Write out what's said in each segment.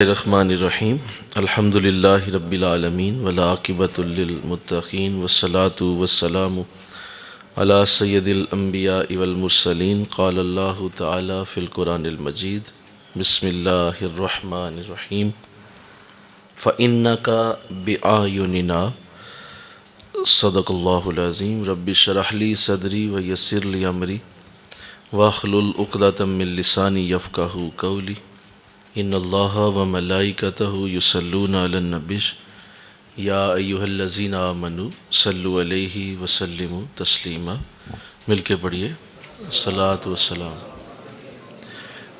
الرحمن الرحیم الحمد للہ رب العالمین والعاقبۃ للمتقین والصلاة والسلام علی سید الانبیاء والمرسلین قال اللہ تعالی فی القرآن المجید بسم اللہ الرحمن الرحیم فإنک بأعیننا صدق اللہ العظیم رب اشرح لی صدری ویسر لی امری واحلل عقدۃ من لسانی یفقہوا قولی ان اللہ و ملائکتہ یصلون علی النبی یا ایہا الذین آمنوا صلوا علیہ وسلموا تسلیما۔ مل کے پڑھیے الصلاۃ والسلام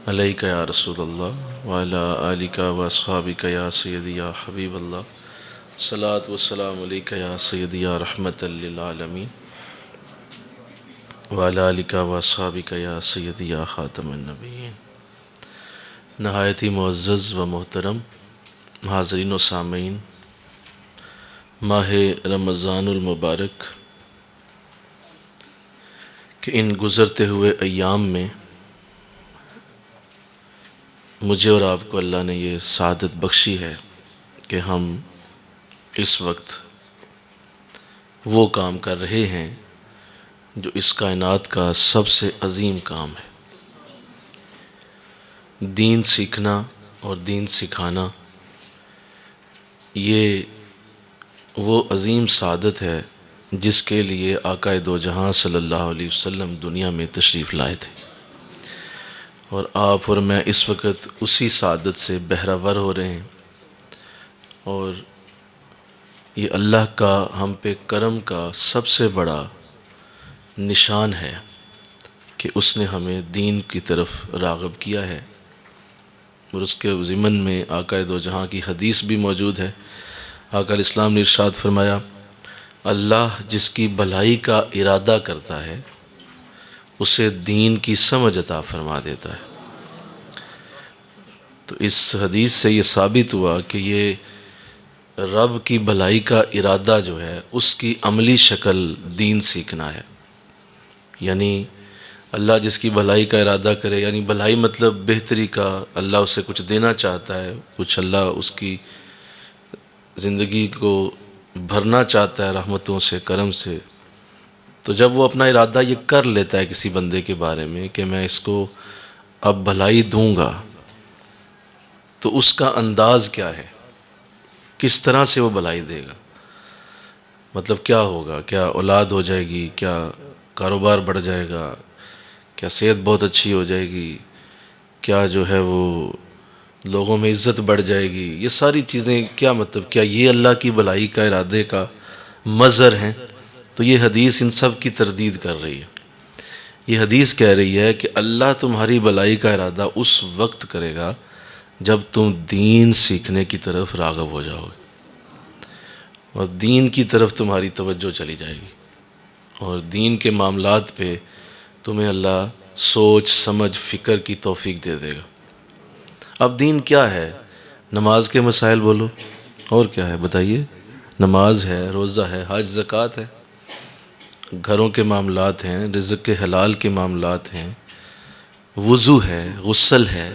علیک یا رسول اللہ وعلی آلک واصحابک یا سیدی یا حبیب اللہ، الصلاۃ والسلام علیک یا سیدی یا رحمۃ للعالمین وعلی آلک واصحابک یا سیدی یا خاتم النبیین۔ نہایت ہی معزز و محترم حاضرین و سامعین، ماہ رمضان المبارک کہ ان گزرتے ہوئے ایام میں مجھے اور آپ کو اللہ نے یہ سعادت بخشی ہے کہ ہم اس وقت وہ کام کر رہے ہیں جو اس کائنات کا سب سے عظیم کام ہے۔ دین سیکھنا اور دین سکھانا یہ وہ عظیم سعادت ہے جس کے لیے آقا دو جہاں صلی اللہ علیہ وسلم دنیا میں تشریف لائے تھے، اور آپ اور میں اس وقت اسی سعادت سے بہرہ ور ہو رہے ہیں، اور یہ اللہ کا ہم پہ کرم کا سب سے بڑا نشان ہے کہ اس نے ہمیں دین کی طرف راغب کیا ہے۔ اور اس کے ضمن میں آقا دو جہاں کی حدیث بھی موجود ہے۔ آقا الاسلام نے ارشاد فرمایا، اللہ جس کی بھلائی کا ارادہ کرتا ہے اسے دین کی سمجھ عطا فرما دیتا ہے۔ تو اس حدیث سے یہ ثابت ہوا کہ یہ رب کی بھلائی کا ارادہ جو ہے اس کی عملی شکل دین سیکھنا ہے۔ یعنی اللہ جس کی بھلائی کا ارادہ کرے، یعنی بھلائی مطلب بہتری کا، اللہ اسے کچھ دینا چاہتا ہے، کچھ اللہ اس کی زندگی کو بھرنا چاہتا ہے رحمتوں سے، کرم سے، تو جب وہ اپنا ارادہ یہ کر لیتا ہے کسی بندے کے بارے میں کہ میں اس کو اب بھلائی دوں گا، تو اس کا انداز کیا ہے، کس طرح سے وہ بھلائی دے گا، مطلب کیا ہوگا، کیا اولاد ہو جائے گی، کیا کاروبار بڑھ جائے گا، کیا صحت بہت اچھی ہو جائے گی، کیا جو ہے وہ لوگوں میں عزت بڑھ جائے گی، یہ ساری چیزیں کیا مطلب، کیا یہ اللہ کی بھلائی کا ارادے کا مظہر ہیں؟ تو یہ حدیث ان سب کی تردید کر رہی ہے۔ یہ حدیث کہہ رہی ہے کہ اللہ تمہاری بھلائی کا ارادہ اس وقت کرے گا جب تم دین سیکھنے کی طرف راغب ہو جاؤ گے، اور دین کی طرف تمہاری توجہ چلی جائے گی، اور دین کے معاملات پہ تمہیں اللہ سوچ سمجھ فکر کی توفیق دے دے گا۔ اب دین کیا ہے؟ نماز کے مسائل بولو، اور کیا ہے بتائیے؟ نماز ہے، روزہ ہے، حج زکوٰۃ ہے، گھروں کے معاملات ہیں، رزق کے حلال کے معاملات ہیں، وضو ہے، غسل ہے،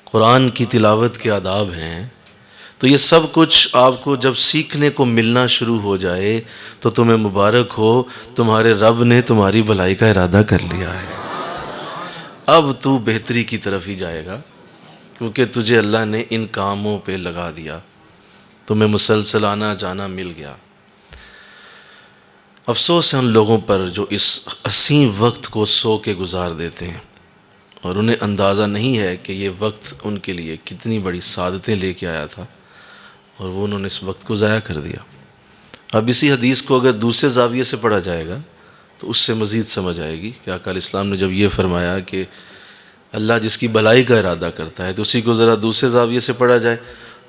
قرآن کی تلاوت کے آداب ہیں۔ تو یہ سب کچھ آپ کو جب سیکھنے کو ملنا شروع ہو جائے تو تمہیں مبارک ہو، تمہارے رب نے تمہاری بھلائی کا ارادہ کر لیا ہے۔ اب تو بہتری کی طرف ہی جائے گا، کیونکہ تجھے اللہ نے ان کاموں پہ لگا دیا، تمہیں مسلسل آنا جانا مل گیا۔ افسوس ہے ان لوگوں پر جو اس حسین وقت کو سو کے گزار دیتے ہیں، اور انہیں اندازہ نہیں ہے کہ یہ وقت ان کے لیے کتنی بڑی سعادتیں لے کے آیا تھا، اور وہ انہوں نے اس وقت کو ضائع کر دیا۔ اب اسی حدیث کو اگر دوسرے زاویے سے پڑھا جائے گا تو اس سے مزید سمجھ آئے گی کہ آقا علیہ السلام نے جب یہ فرمایا کہ اللہ جس کی بھلائی کا ارادہ کرتا ہے، تو اسی کو ذرا دوسرے زاویے سے پڑھا جائے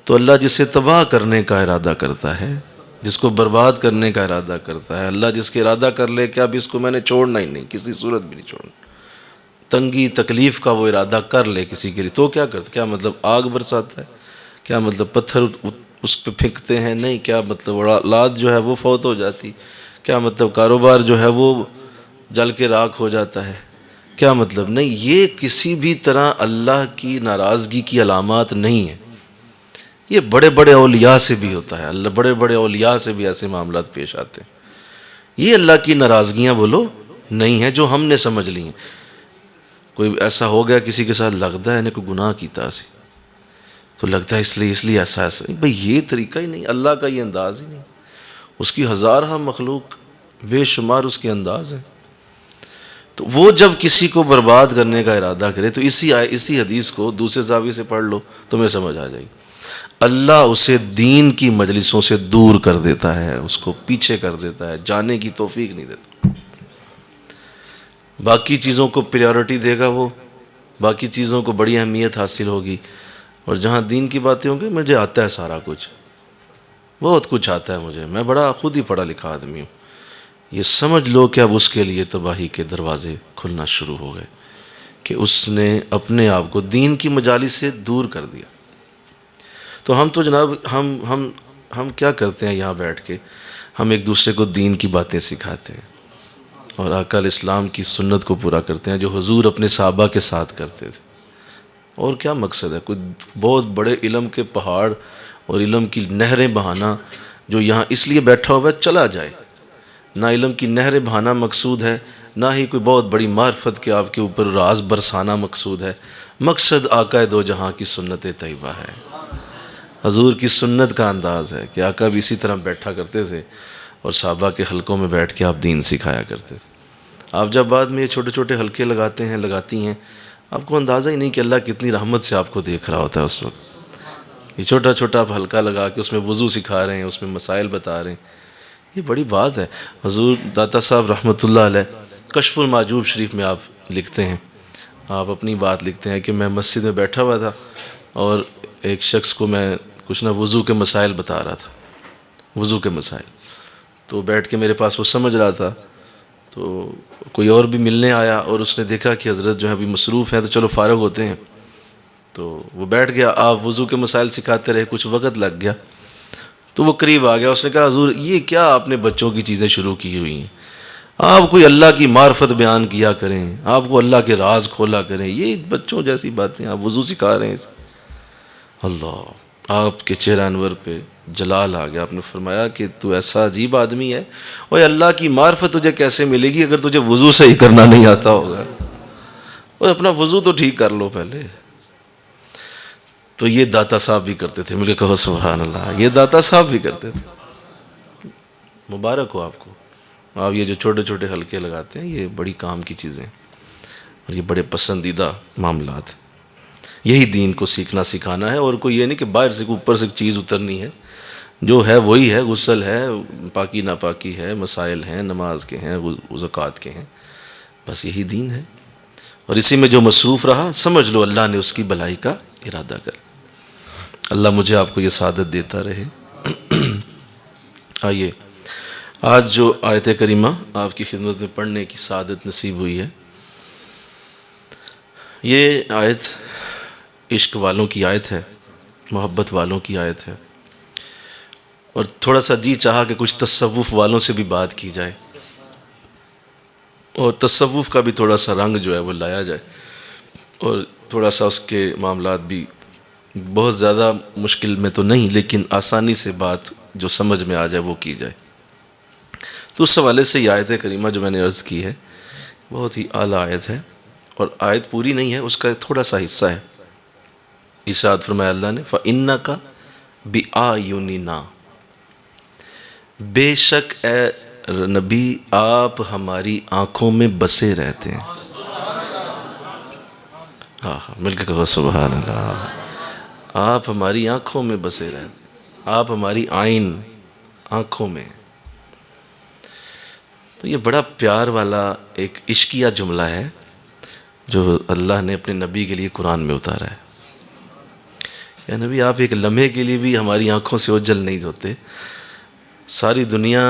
تو اللہ جسے تباہ کرنے کا ارادہ کرتا ہے، جس کو برباد کرنے کا ارادہ کرتا ہے، اللہ جس کے ارادہ کر لے کہ اب اس کو میں نے چھوڑنا ہی نہیں، کسی صورت بھی نہیں چھوڑنا، تنگی تکلیف کا وہ ارادہ کر لے کسی کے لیے، تو کیا کرتا؟ کیا مطلب آگ برساتا ہے؟ کیا مطلب پتھر اس پہ پھینکتے ہیں؟ نہیں۔ کیا مطلب اولاد جو ہے وہ فوت ہو جاتی؟ کیا مطلب کاروبار جو ہے وہ جل کے راکھ ہو جاتا ہے؟ کیا مطلب؟ نہیں، یہ کسی بھی طرح اللہ کی ناراضگی کی علامات نہیں ہیں. یہ بڑے بڑے اولیاء سے بھی ہوتا ہے، اللہ بڑے بڑے اولیاء سے بھی ایسے معاملات پیش آتے ہیں. یہ اللہ کی ناراضگیاں بولو نہیں ہیں جو ہم نے سمجھ لی ہیں. کوئی ایسا ہو گیا کسی کے ساتھ، لگتا ہے نے کوئی گناہ کیتا سی تو لگتا ہے اس لیے ایسا بھئی یہ طریقہ ہی نہیں، اللہ کا یہ انداز ہی نہیں. اس کی ہزارہ مخلوق بے شمار اس کے انداز ہیں. تو وہ جب کسی کو برباد کرنے کا ارادہ کرے تو اسی حدیث کو دوسرے زاویے سے پڑھ لو، تمہیں سمجھ آ جائے گی. اللہ اسے دین کی مجلسوں سے دور کر دیتا ہے، اس کو پیچھے کر دیتا ہے، جانے کی توفیق نہیں دیتا. باقی چیزوں کو پریورٹی دے گا، وہ باقی چیزوں کو بڑی اہمیت حاصل ہوگی، اور جہاں دین کی باتیں ہوں گی، مجھے آتا ہے سارا کچھ، بہت کچھ آتا ہے مجھے، میں بڑا خود ہی پڑھا لکھا آدمی ہوں. یہ سمجھ لو کہ اب اس کے لیے تباہی کے دروازے کھلنا شروع ہو گئے کہ اس نے اپنے آپ کو دین کی مجالس سے دور کر دیا. تو ہم تو جناب ہم کیا کرتے ہیں یہاں بیٹھ کے؟ ہم ایک دوسرے کو دین کی باتیں سکھاتے ہیں اور آقا علیہ السلام کی سنت کو پورا کرتے ہیں جو حضور اپنے صحابہ کے ساتھ کرتے تھے. اور کیا مقصد ہے؟ کوئی بہت بڑے علم کے پہاڑ اور علم کی نہریں بہانا جو یہاں اس لیے بیٹھا ہوا ہے چلا جائے. نہ علم کی نہریں بہانا مقصود ہے، نہ ہی کوئی بہت بڑی معرفت کے آپ کے اوپر راز برسانا مقصود ہے. مقصد آقا دو جہاں کی سنت طیبہ ہے، حضور کی سنت کا انداز ہے کہ آقا بھی اسی طرح بیٹھا کرتے تھے اور صحابہ کے حلقوں میں بیٹھ کے آپ دین سکھایا کرتے تھے. آپ جب بعد میں یہ چھوٹے چھوٹے حلقے لگاتی ہیں، آپ کو اندازہ ہی نہیں کہ اللہ کتنی رحمت سے آپ کو دیکھ رہا ہوتا ہے اس وقت. یہ چھوٹا چھوٹا آپ حلقہ لگا کے اس میں وضو سکھا رہے ہیں، اس میں مسائل بتا رہے ہیں، یہ بڑی بات ہے. حضور داتا صاحب رحمۃ اللہ علیہ کشف المحجوب شریف میں آپ لکھتے ہیں، آپ اپنی بات لکھتے ہیں کہ میں مسجد میں بیٹھا ہوا تھا اور ایک شخص کو میں کچھ نہ وضو کے مسائل بتا رہا تھا، وضو کے مسائل. تو بیٹھ کے میرے پاس وہ سمجھ رہا تھا، تو کوئی اور بھی ملنے آیا اور اس نے دیکھا کہ حضرت جو ہے ابھی مصروف ہیں تو چلو فارغ ہوتے ہیں. تو وہ بیٹھ گیا، آپ وضو کے مسائل سکھاتے رہے، کچھ وقت لگ گیا تو وہ قریب آ گیا. اس نے کہا حضور یہ کیا آپ نے بچوں کی چیزیں شروع کی ہوئی ہیں؟ آپ کوئی اللہ کی معرفت بیان کیا کریں، آپ کو اللہ کے راز کھولا کریں، یہ بچوں جیسی باتیں آپ وضو سکھا رہے ہیں. اللہ، آپ کے چہرہ انور پہ جلال آ گیا. آپ نے فرمایا کہ تو ایسا عجیب آدمی ہے، اوہ اللہ کی معرفت تجھے کیسے ملے گی اگر تجھے وضو صحیح کرنا نہیں آتا ہوگا؟ اوہ اپنا وضو تو ٹھیک کر لو پہلے. تو یہ داتا صاحب بھی کرتے تھے، مجھے کہو سبحان اللہ، یہ داتا صاحب بھی کرتے تھے. مبارک ہو آپ کو. آپ یہ جو چھوٹے چھوٹے حلقے لگاتے ہیں یہ بڑی کام کی چیزیں اور یہ بڑے پسندیدہ معاملات. یہی دین کو سیکھنا سکھانا ہے، اور کوئی یہ نہیں کہ باہر سے اوپر سے چیز اترنی ہے. جو ہے وہی ہے، غسل ہے، پاکی ناپاکی ہے، مسائل ہیں، نماز کے ہیں، زکوٰۃ کے ہیں، بس یہی دین ہے. اور اسی میں جو مصروف رہا سمجھ لو اللہ نے اس کی بھلائی کا ارادہ کر. اللہ مجھے آپ کو یہ سعادت دیتا رہے. آئیے آج جو آیت کریمہ آپ کی خدمت میں پڑھنے کی سعادت نصیب ہوئی ہے، یہ آیت عشق والوں کی آیت ہے، محبت والوں کی آیت ہے. اور تھوڑا سا جی چاہا کہ کچھ تصوف والوں سے بھی بات کی جائے اور تصوف کا بھی تھوڑا سا رنگ جو ہے وہ لایا جائے، اور تھوڑا سا اس کے معاملات بھی بہت زیادہ مشکل میں تو نہیں لیکن آسانی سے بات جو سمجھ میں آ جائے وہ کی جائے. تو اس حوالے سے یہ آیت کریمہ جو میں نے عرض کی ہے بہت ہی اعلیٰ آیت ہے، اور آیت پوری نہیں ہے، اس کا تھوڑا سا حصہ ہے. ارشاد فرمایا اللہ نے فَإِنَّكَ بِآیُنِنَا، بے شک اے نبی آپ ہماری آنکھوں میں بسے رہتے ہیں. ہاں مل کے کہو سبحان اللہ. آپ ہماری آنکھوں میں بسے رہتے ہیں، آپ ہماری عین آنکھوں میں. تو یہ بڑا پیار والا ایک عشقیہ جملہ ہے جو اللہ نے اپنے نبی کے لیے قرآن میں اتارا ہے. یا نبی آپ ایک لمحے کے لیے بھی ہماری آنکھوں سے اوجھل نہیں ہوتے. ساری دنیا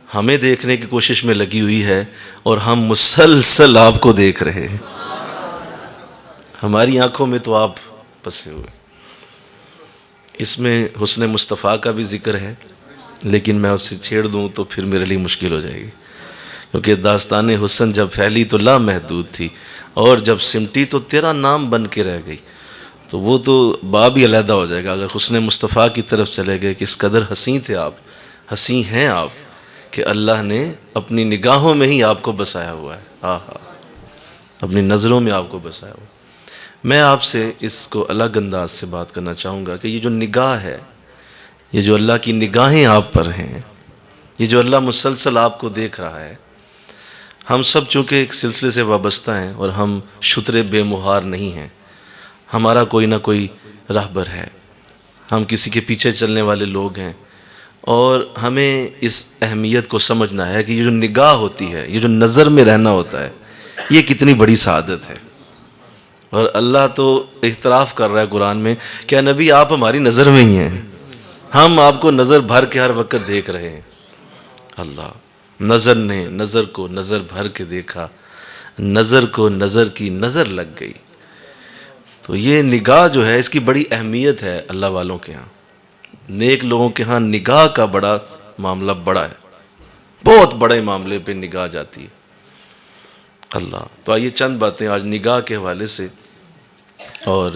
ہمیں دیکھنے کی کوشش میں لگی ہوئی ہے اور ہم مسلسل آپ کو دیکھ رہے ہیں. ہماری آنکھوں میں تو آپ بسے ہوئے. اس میں حسن مصطفیٰ کا بھی ذکر ہے لیکن میں اسے چھیڑ دوں تو پھر میرے لیے مشکل ہو جائے گی، کیونکہ داستان حسن جب پھیلی تو لامحدود تھی. اور جب سمٹی تو تیرا نام بن کے رہ گئی، تو وہ تو باب ہی علیحدہ ہو جائے گا۔ اگر حسن مصطفیٰ کی طرف چلے گئے کہ اس قدر حسین تھے آپ، حسین ہیں آپ، کہ اللہ نے اپنی نگاہوں میں ہی آپ کو بسایا ہوا ہے، آہا، اپنی نظروں میں آپ کو بسایا ہوا ہے۔ میں آپ سے اس کو الگ انداز سے بات کرنا چاہوں گا کہ یہ جو نگاہ ہے، یہ جو اللہ کی نگاہیں آپ پر ہیں، یہ جو اللہ مسلسل آپ کو دیکھ رہا ہے، ہم سب چونکہ ایک سلسلے سے وابستہ ہیں اور ہم شترے بے مہار نہیں ہیں، ہمارا کوئی نہ کوئی راہبر ہے، ہم کسی کے پیچھے چلنے والے لوگ ہیں، اور ہمیں اس اہمیت کو سمجھنا ہے کہ یہ جو نگاہ ہوتی ہے، یہ جو نظر میں رہنا ہوتا ہے، یہ کتنی بڑی سعادت ہے۔ اور اللہ تو اعتراف کر رہا ہے قرآن میں کہ اے نبی آپ ہماری نظر میں ہی ہیں، ہم آپ کو نظر بھر کے ہر وقت دیکھ رہے ہیں۔ اللہ، نظر نے نظر کو نظر بھر کے دیکھا، نظر کو نظر کی نظر لگ گئی۔ تو یہ نگاہ جو ہے اس کی بڑی اہمیت ہے اللہ والوں کے ہاں، نیک لوگوں کے ہاں نگاہ کا بڑا معاملہ بڑا ہے، بہت بڑے معاملے پہ نگاہ جاتی ہے۔ اللہ، تو آئیے چند باتیں آج نگاہ کے حوالے سے، اور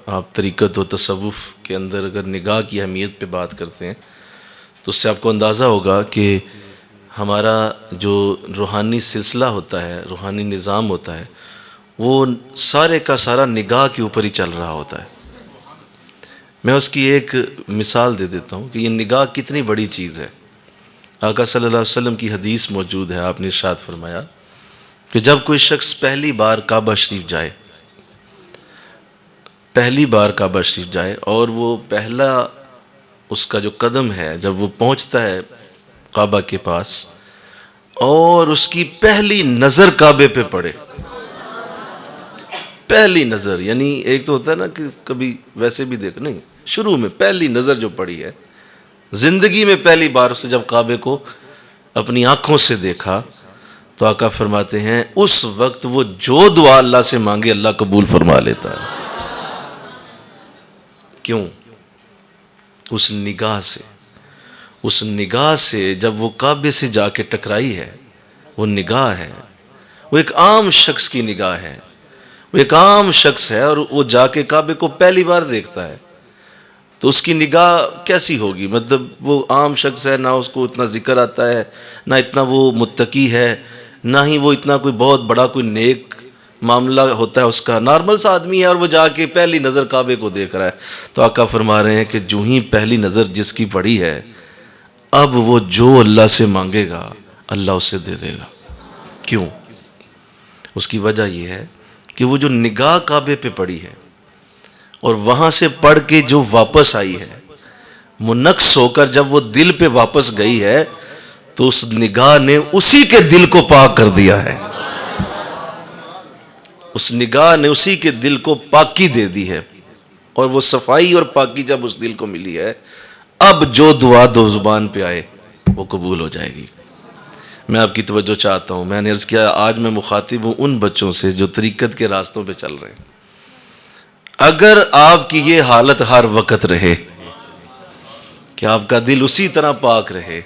آپ طریقت و تصوف کے اندر اگر نگاہ کی اہمیت پہ بات کرتے ہیں تو اس سے آپ کو اندازہ ہوگا کہ ہمارا جو روحانی سلسلہ ہوتا ہے، روحانی نظام ہوتا ہے، وہ سارے کا سارا نگاہ کے اوپر ہی چل رہا ہوتا ہے۔ میں اس کی ایک مثال دے دیتا ہوں کہ یہ نگاہ کتنی بڑی چیز ہے۔ آقا صلی اللہ علیہ وسلم کی حدیث موجود ہے، آپ نے ارشاد فرمایا کہ جب کوئی شخص پہلی بار کعبہ شریف جائے، پہلی بار کعبہ شریف جائے، اور وہ پہلا اس کا جو قدم ہے جب وہ پہنچتا ہے کعبہ کے پاس، اور اس کی پہلی نظر کعبے پہ پڑے، پہلی نظر، یعنی ایک تو ہوتا ہے نا کہ کبھی ویسے بھی دیکھ، نہیں، شروع میں پہلی نظر جو پڑی ہے، زندگی میں پہلی بار اسے جب کعبے کو اپنی آنکھوں سے دیکھا، تو آقا فرماتے ہیں اس وقت وہ جو دعا اللہ سے مانگے اللہ قبول فرما لیتا ہے۔ کیوں؟ اس نگاہ سے، اس نگاہ سے جب وہ کعبے سے جا کے ٹکرائی ہے، وہ نگاہ ہے، وہ ایک عام شخص کی نگاہ ہے، وہ ایک عام شخص ہے، اور وہ جا کے کعبے کو پہلی بار دیکھتا ہے، تو اس کی نگاہ کیسی ہوگی؟ مطلب وہ عام شخص ہے، نہ اس کو اتنا ذکر آتا ہے، نہ اتنا وہ متقی ہے، نہ ہی وہ اتنا کوئی بہت بڑا کوئی نیک معاملہ ہوتا ہے اس کا، نارمل سا آدمی ہے، اور وہ جا کے پہلی نظر کعبے کو دیکھ رہا ہے۔ تو آقا فرما رہے ہیں کہ جو ہی پہلی نظر جس کی پڑی ہے، اب وہ جو اللہ سے مانگے گا اللہ اسے دے دے گا۔ کیوں؟ اس کی وجہ یہ ہے کہ وہ جو نگاہ کعبے پہ پڑی ہے اور وہاں سے پڑھ کے جو واپس آئی ہے، منقص ہو کر جب وہ دل پہ واپس گئی ہے، تو اس نگاہ نے اسی کے دل کو پاک کر دیا ہے، اس نگاہ نے اسی کے دل کو پاکی دے دی ہے، اور وہ صفائی اور پاکی جب اس دل کو ملی ہے، اب جو دعا دو زبان پہ آئے وہ قبول ہو جائے گی۔ میں آپ کی توجہ چاہتا ہوں، میں نے عرض کیا آج میں مخاطب ہوں ان بچوں سے جو طریقت کے راستوں پہ چل رہے ہیں۔ اگر آپ کی یہ حالت ہر وقت رہے کہ آپ کا دل اسی طرح پاک رہے،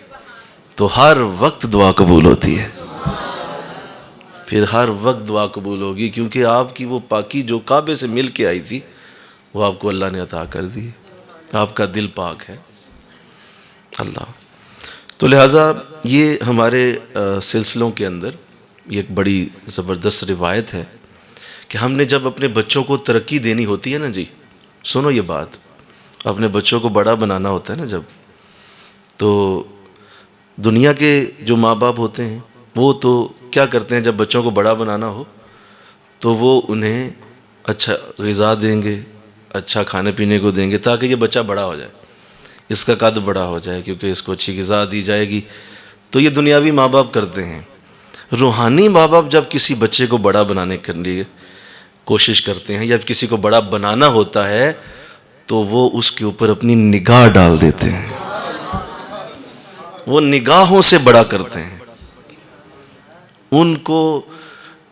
تو ہر وقت دعا قبول ہوتی ہے، پھر ہر وقت دعا قبول ہوگی، کیونکہ آپ کی وہ پاکی جو کعبے سے مل کے آئی تھی وہ آپ کو اللہ نے عطا کر دی، آپ کا دل پاک ہے۔ اللہ، تو لہٰذا یہ ہمارے سلسلوں کے اندر یہ ایک بڑی زبردست روایت ہے کہ ہم نے جب اپنے بچوں کو ترقی دینی ہوتی ہے نا جی، سنو یہ بات، اپنے بچوں کو بڑا بنانا ہوتا ہے نا جب، تو دنیا کے جو ماں باپ ہوتے ہیں وہ تو کیا کرتے ہیں، جب بچوں کو بڑا بنانا ہو تو وہ انہیں اچھا غذا دیں گے، اچھا کھانے پینے کو دیں گے تاکہ یہ بچہ بڑا ہو جائے، اس کا قد بڑا ہو جائے، کیونکہ اس کو اچھی غذا دی جائے گی۔ تو یہ دنیاوی ماں باپ کرتے ہیں۔ روحانی ماں باپ جب کسی بچے کو بڑا بنانے کے لیے کوشش کرتے ہیں، یا کسی کو بڑا بنانا ہوتا ہے، تو وہ اس کے اوپر اپنی نگاہ ڈال دیتے ہیں، وہ نگاہوں سے بڑا کرتے ہیں، ان کو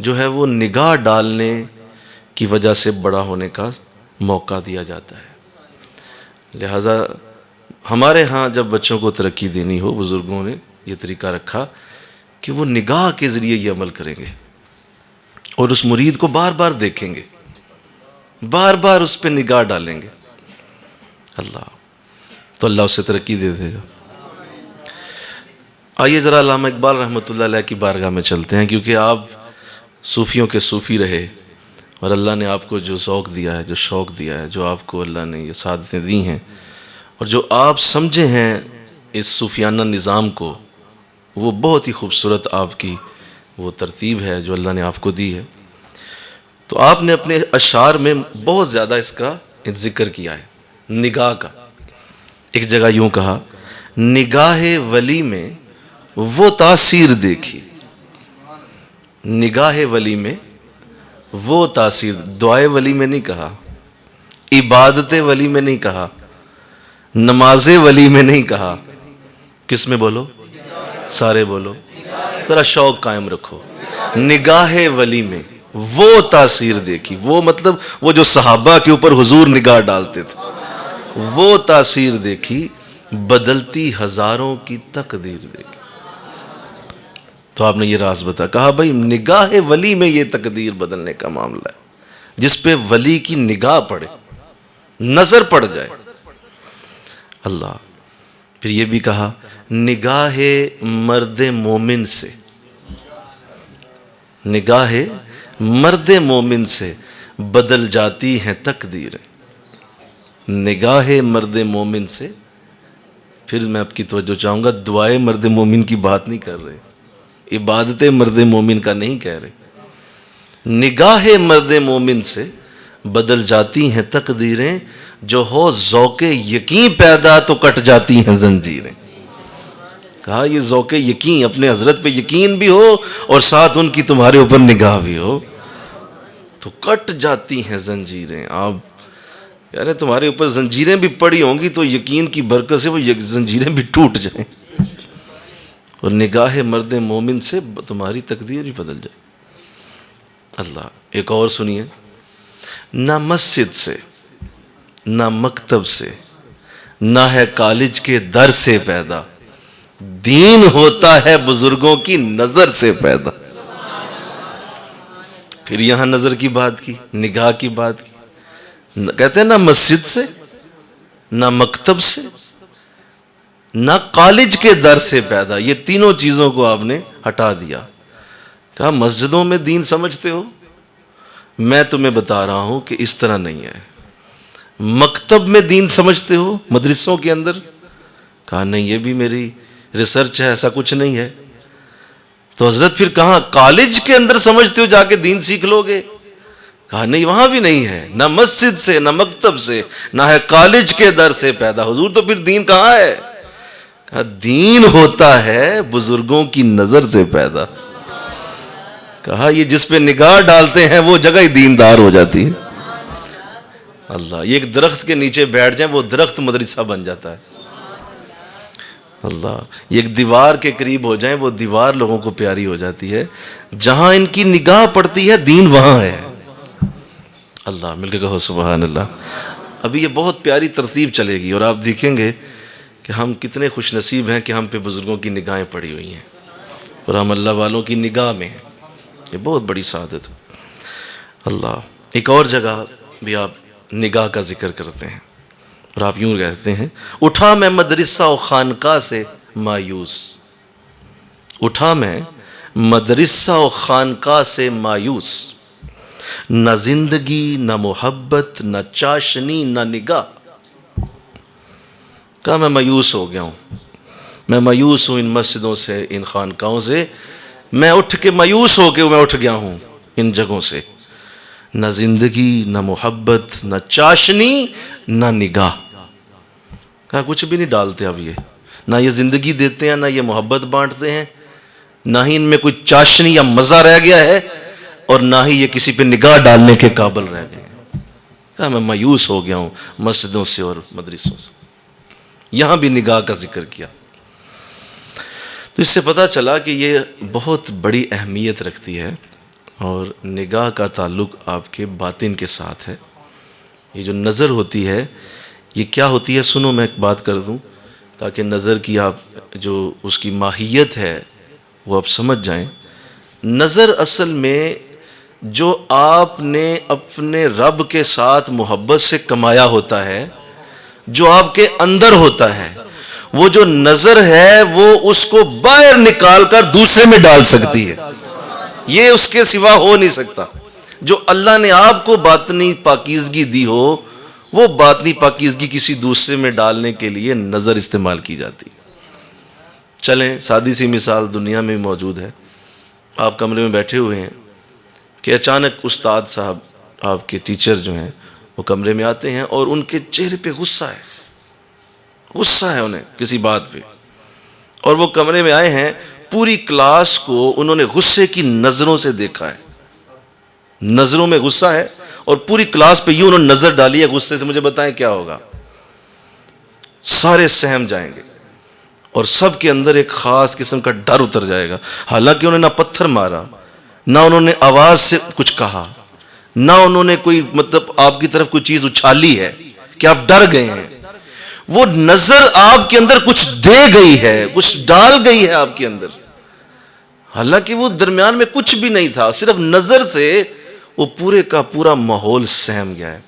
جو ہے وہ نگاہ ڈالنے کی وجہ سے بڑا ہونے کا موقع دیا جاتا ہے۔ لہٰذا ہمارے ہاں جب بچوں کو ترقی دینی ہو، بزرگوں نے یہ طریقہ رکھا کہ وہ نگاہ کے ذریعے یہ عمل کریں گے، اور اس مرید کو بار بار دیکھیں گے، بار بار اس پہ نگاہ ڈالیں گے، اللہ تو اللہ اسے ترقی دے دے گا۔ آئیے ذرا علامہ اقبال رحمۃ اللہ علیہ کی بارگاہ میں چلتے ہیں، کیونکہ آپ صوفیوں کے صوفی رہے اور اللہ نے آپ کو جو ذوق دیا ہے، جو شوق دیا ہے، جو آپ کو اللہ نے یہ سعادتیں دی ہیں، اور جو آپ سمجھے ہیں اس صوفیانہ نظام کو، وہ بہت ہی خوبصورت آپ کی وہ ترتیب ہے جو اللہ نے آپ کو دی ہے۔ تو آپ نے اپنے اشعار میں بہت زیادہ اس کا ذکر کیا ہے، نگاہ کا۔ ایک جگہ یوں کہا، نگاہ ولی میں وہ تاثیر دیکھی، نگاہ ولی میں وہ تاثیر، دعائے ولی میں نہیں کہا، عبادت ولی میں نہیں کہا، نماز ولی میں نہیں کہا، کس میں بولو؟ سارے بولو، ذرا شوق قائم رکھو۔ نگاہ ولی میں وہ تاثیر دیکھی، وہ مطلب وہ جو صحابہ کے اوپر حضور نگاہ ڈالتے تھے، وہ تاثیر دیکھی، بدلتی ہزاروں کی تقدیر دیکھی۔ تو آپ نے یہ راز بتا، کہا بھائی نگاہ ولی میں یہ تقدیر بدلنے کا معاملہ ہے، جس پہ ولی کی نگاہ پڑے، نظر پڑ جائے، اللہ۔ پھر یہ بھی کہا، نگاہ مرد مومن سے، نگاہ مرد مومن سے بدل جاتی ہیں تقدیریں، نگاہ مرد مومن سے۔ پھر میں آپ کی توجہ چاہوں گا، دعائے مرد مومن کی بات نہیں کر رہے، عبادت مرد مومن کا نہیں کہہ رہے، نگاہ مرد مومن سے بدل جاتی ہیں تقدیریں، جو ہو ذوق یقین پیدا تو کٹ جاتی ہیں زنجیریں۔ کہا یہ ذوق یقین، اپنے حضرت پہ یقین بھی ہو اور ساتھ ان کی تمہارے اوپر نگاہ بھی ہو تو کٹ جاتی ہیں زنجیریں۔ آپ یار تمہارے اوپر زنجیریں بھی پڑی ہوں گی تو یقین کی برکت سے وہ زنجیریں بھی ٹوٹ جائیں، اور نگاہ مرد مومن سے تمہاری تقدیر بھی بدل جائے، اللہ۔ ایک اور سنیے، نہ مسجد سے، نہ مکتب سے، نہ ہے کالج کے در سے پیدا، دین ہوتا ہے بزرگوں کی نظر سے پیدا۔ پھر یہاں نظر کی بات کی، نگاہ کی بات کی، کہتے ہیں نہ مسجد سے، نہ مکتب سے، نہ کالج کے در سے پیدا، یہ تینوں چیزوں کو آپ نے ہٹا دیا۔ کہا مسجدوں میں دین سمجھتے ہو، میں تمہیں بتا رہا ہوں کہ اس طرح نہیں ہے۔ مکتب میں دین سمجھتے ہو، مدرسوں کے اندر، کہا نہیں یہ بھی میری ریسرچ ہے، ایسا کچھ نہیں ہے۔ تو حضرت پھر کہاں کالج کے اندر سمجھتے ہو، جا کے دین سیکھ لو گے؟ کہا نہیں وہاں بھی نہیں ہے، نہ مسجد سے، نہ مکتب سے، نہ ہے کالج کے در سے پیدا۔ حضور تو پھر دین کہاں ہے؟ کہا دین ہوتا ہے بزرگوں کی نظر سے پیدا۔ کہا یہ جس پہ نگاہ ڈالتے ہیں وہ جگہ ہی دیندار ہو جاتی ہے، اللہ۔ یہ ایک درخت کے نیچے بیٹھ جائیں، وہ درخت مدرسہ بن جاتا ہے، اللہ۔ یہ ایک دیوار کے قریب ہو جائیں، وہ دیوار لوگوں کو پیاری ہو جاتی ہے۔ جہاں ان کی نگاہ پڑتی ہے دین وہاں ہے، اللہ۔ مل کے کہو سبحان اللہ۔ ابھی یہ بہت پیاری ترتیب چلے گی اور آپ دیکھیں گے کہ ہم کتنے خوش نصیب ہیں کہ ہم پہ بزرگوں کی نگاہیں پڑی ہوئی ہیں اور ہم اللہ والوں کی نگاہ میں ہیں، یہ بہت بڑی سعادت ہے، اللہ۔ ایک اور جگہ بھی آپ نگاہ کا ذکر کرتے ہیں اور آپ یوں کہتے ہیں، اٹھا میں مدرسہ و خانقاہ سے مایوس، اٹھا میں مدرسہ و خانقاہ سے مایوس، نہ زندگی نہ محبت نہ چاشنی نہ نگاہ۔ کہا میں مایوس ہو گیا ہوں، میں مایوس ہوں ان مسجدوں سے، ان خانقاہوں سے، میں اٹھ کے مایوس ہو کے میں اٹھ گیا ہوں ان جگہوں سے، نہ زندگی نہ محبت نہ چاشنی نہ نگاہ۔ کہا کچھ بھی نہیں ڈالتے اب، یہ نہ یہ زندگی دیتے ہیں، نہ یہ محبت بانٹتے ہیں، نہ ہی ان میں کوئی چاشنی یا مزہ رہ گیا ہے، اور نہ ہی یہ کسی پہ نگاہ ڈالنے کے قابل رہ گئے ہیں۔ کہا میں مایوس ہو گیا ہوں مسجدوں سے اور مدرسوں سے۔ یہاں بھی نگاہ کا ذکر کیا، تو اس سے پتہ چلا کہ یہ بہت بڑی اہمیت رکھتی ہے، اور نگاہ کا تعلق آپ کے باطن کے ساتھ ہے۔ یہ جو نظر ہوتی ہے یہ کیا ہوتی ہے، سنو میں ایک بات کر دوں تاکہ نظر کی آپ جو اس کی ماہیت ہے وہ آپ سمجھ جائیں۔ نظر اصل میں جو آپ نے اپنے رب کے ساتھ محبت سے کمایا ہوتا ہے، جو آپ کے اندر ہوتا ہے، وہ جو نظر ہے وہ اس کو باہر نکال کر دوسرے میں ڈال سکتی ہے، یہ اس کے سوا ہو نہیں سکتا۔ جو اللہ نے آپ کو باطنی پاکیزگی دی ہو، وہ باطنی پاکیزگی کسی دوسرے میں ڈالنے کے لیے نظر استعمال کی جاتی ہے۔ چلیں سادی سی مثال دنیا میں موجود ہے، آپ کمرے میں بیٹھے ہوئے ہیں کہ اچانک استاد صاحب، آپ کے ٹیچر جو ہیں، وہ کمرے میں آتے ہیں اور ان کے چہرے پہ غصہ ہے انہیں کسی بات پہ، اور وہ کمرے میں آئے ہیں، پوری کلاس کو انہوں نے غصے کی نظروں سے دیکھا ہے، نظروں میں غصہ ہے، اور پوری کلاس پہ یوں انہوں نے نظر ڈالی ہے غصے سے۔ مجھے بتائیں کیا ہوگا؟ سارے سہم جائیں گے اور سب کے اندر ایک خاص قسم کا ڈر اتر جائے گا۔ حالانکہ انہوں نے نہ پتھر مارا، نہ انہوں نے آواز سے کچھ کہا، نہ انہوں نے کوئی آپ کی طرف کوئی چیز اچھالی ہے کہ آپ ڈر گئے ہیں، وہ نظر آپ کے اندر کچھ دے گئی ہے، کچھ ڈال گئی ہے آپ کے اندر، حالانکہ وہ درمیان میں کچھ بھی نہیں تھا، صرف نظر سے وہ پورے کا پورا ماحول سہم گیا ہے۔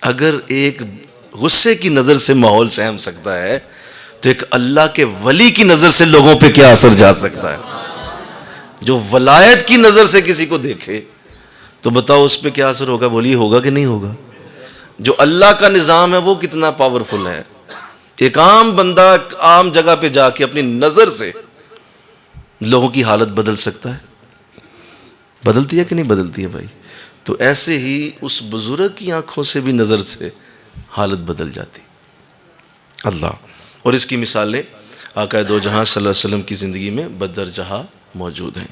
اگر ایک غصے کی نظر سے ماحول سہم سکتا ہے تو ایک اللہ کے ولی کی نظر سے لوگوں پہ کیا اثر جا سکتا ہے؟ جو ولایت کی نظر سے کسی کو دیکھے تو بتاؤ اس پہ کیا اثر ہوگا؟ ولی ہوگا کہ نہیں ہوگا؟ جو اللہ کا نظام ہے وہ کتنا پاورفل ہے۔ ایک عام بندہ عام جگہ پہ جا کے اپنی نظر سے لوگوں کی حالت بدل سکتا ہے، بدلتی ہے کہ نہیں بدلتی ہے بھائی؟ تو ایسے ہی اس بزرگ کی آنکھوں سے بھی نظر سے حالت بدل جاتی اللہ۔ اور اس کی مثالیں آقا دو جہاں صلی اللہ علیہ وسلم کی زندگی میں بدر جہاں موجود ہیں۔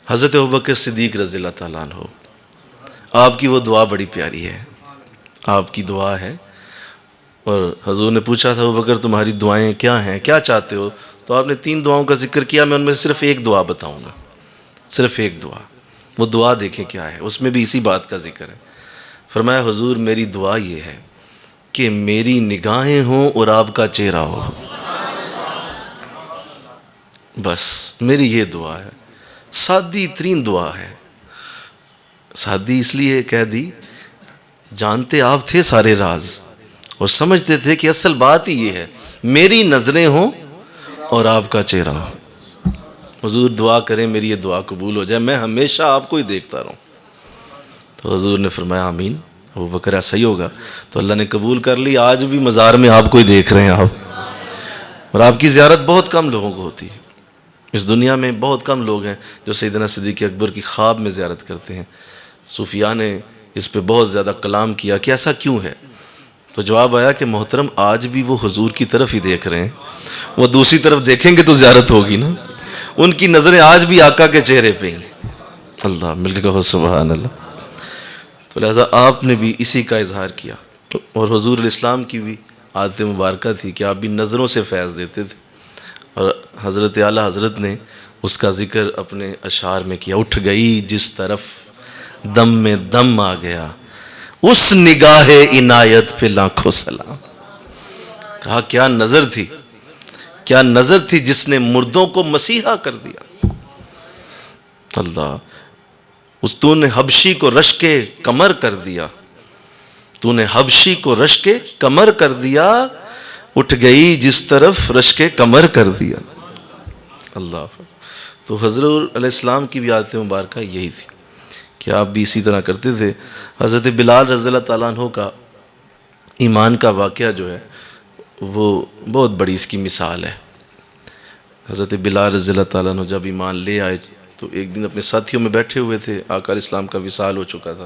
حضرت ابوبکر صدیق رضی اللہ تعالیٰ عنہ، آپ کی وہ دعا بڑی پیاری ہے، آپ کی دعا ہے، اور حضور نے پوچھا تھا ابوبکر تمہاری دعائیں کیا ہیں، کیا چاہتے ہو؟ تو آپ نے 3 دعاؤں کا ذکر کیا، میں ان میں صرف ایک دعا بتاؤں گا، صرف ایک دعا۔ وہ دعا دیکھیں کیا ہے، اس میں بھی اسی بات کا ذکر ہے۔ فرمایا حضور میری دعا یہ ہے کہ میری نگاہیں ہوں اور آپ کا چہرہ ہو، بس میری یہ دعا ہے۔ سادی ترین دعا ہے، سادی اس لیے کہہ دی، جانتے آپ تھے سارے راز اور سمجھتے تھے کہ اصل بات ہی یہ ہے، میری نظریں ہوں اور آپ کا چہرہ ہو۔ حضور دعا کریں میری یہ دعا قبول ہو جائے، میں ہمیشہ آپ کو ہی دیکھتا رہوں۔ تو حضور نے فرمایا آمین، ابوبکر ایسا ہی ہوگا۔ تو اللہ نے قبول کر لی، آج بھی مزار میں آپ کو ہی دیکھ رہے ہیں آپ، اور آپ کی زیارت بہت کم لوگوں کو ہوتی ہے۔ اس دنیا میں بہت کم لوگ ہیں جو سیدنا صدیق اکبر کی خواب میں زیارت کرتے ہیں۔ صوفیاء نے اس پہ بہت زیادہ کلام کیا کہ ایسا کیوں ہے، تو جواب آیا کہ محترم آج بھی وہ حضور کی طرف ہی دیکھ رہے ہیں، وہ دوسری طرف دیکھیں گے تو زیارت ہوگی نا، ان کی نظریں آج بھی آقا کے چہرے پہ ہیں۔ اللہ، مل کے کہو سبحان اللہ۔ تو لہذا آپ نے بھی اسی کا اظہار کیا، اور حضور علیہ السلام کی بھی عادت مبارکہ تھی کہ آپ بھی نظروں سے فیض دیتے تھے، اور حضرت اعلیٰ حضرت نے اس کا ذکر اپنے اشعار میں کیا، اٹھ گئی جس طرف دم میں دم آ گیا، اس نگاہ عنایت پہ لاکھوں سلام۔ کہا کیا نظر تھی، کیا نظر تھی جس نے مردوں کو مسیحا کر دیا۔ اللہ، اس تو نے حبشی کو رشک کمر کر دیا، تو نے حبشی کو رشک کمر کر دیا، اٹھ گئی جس طرف رشک کمر کر دیا۔ اللہ، تو حضرت علیہ السلام کی بھی عادت مبارکہ یہی تھی کہ آپ بھی اسی طرح کرتے تھے۔ حضرت بلال رضی اللہ تعالیٰ عنہ کا ایمان کا واقعہ جو ہے وہ بہت بڑی اس کی مثال ہے۔ حضرت بلال رضی اللہ تعالیٰ عنہ جب ایمان لے آئے تو ایک دن اپنے ساتھیوں میں بیٹھے ہوئے تھے، آقا علیہ السلام کا وصال ہو چکا تھا،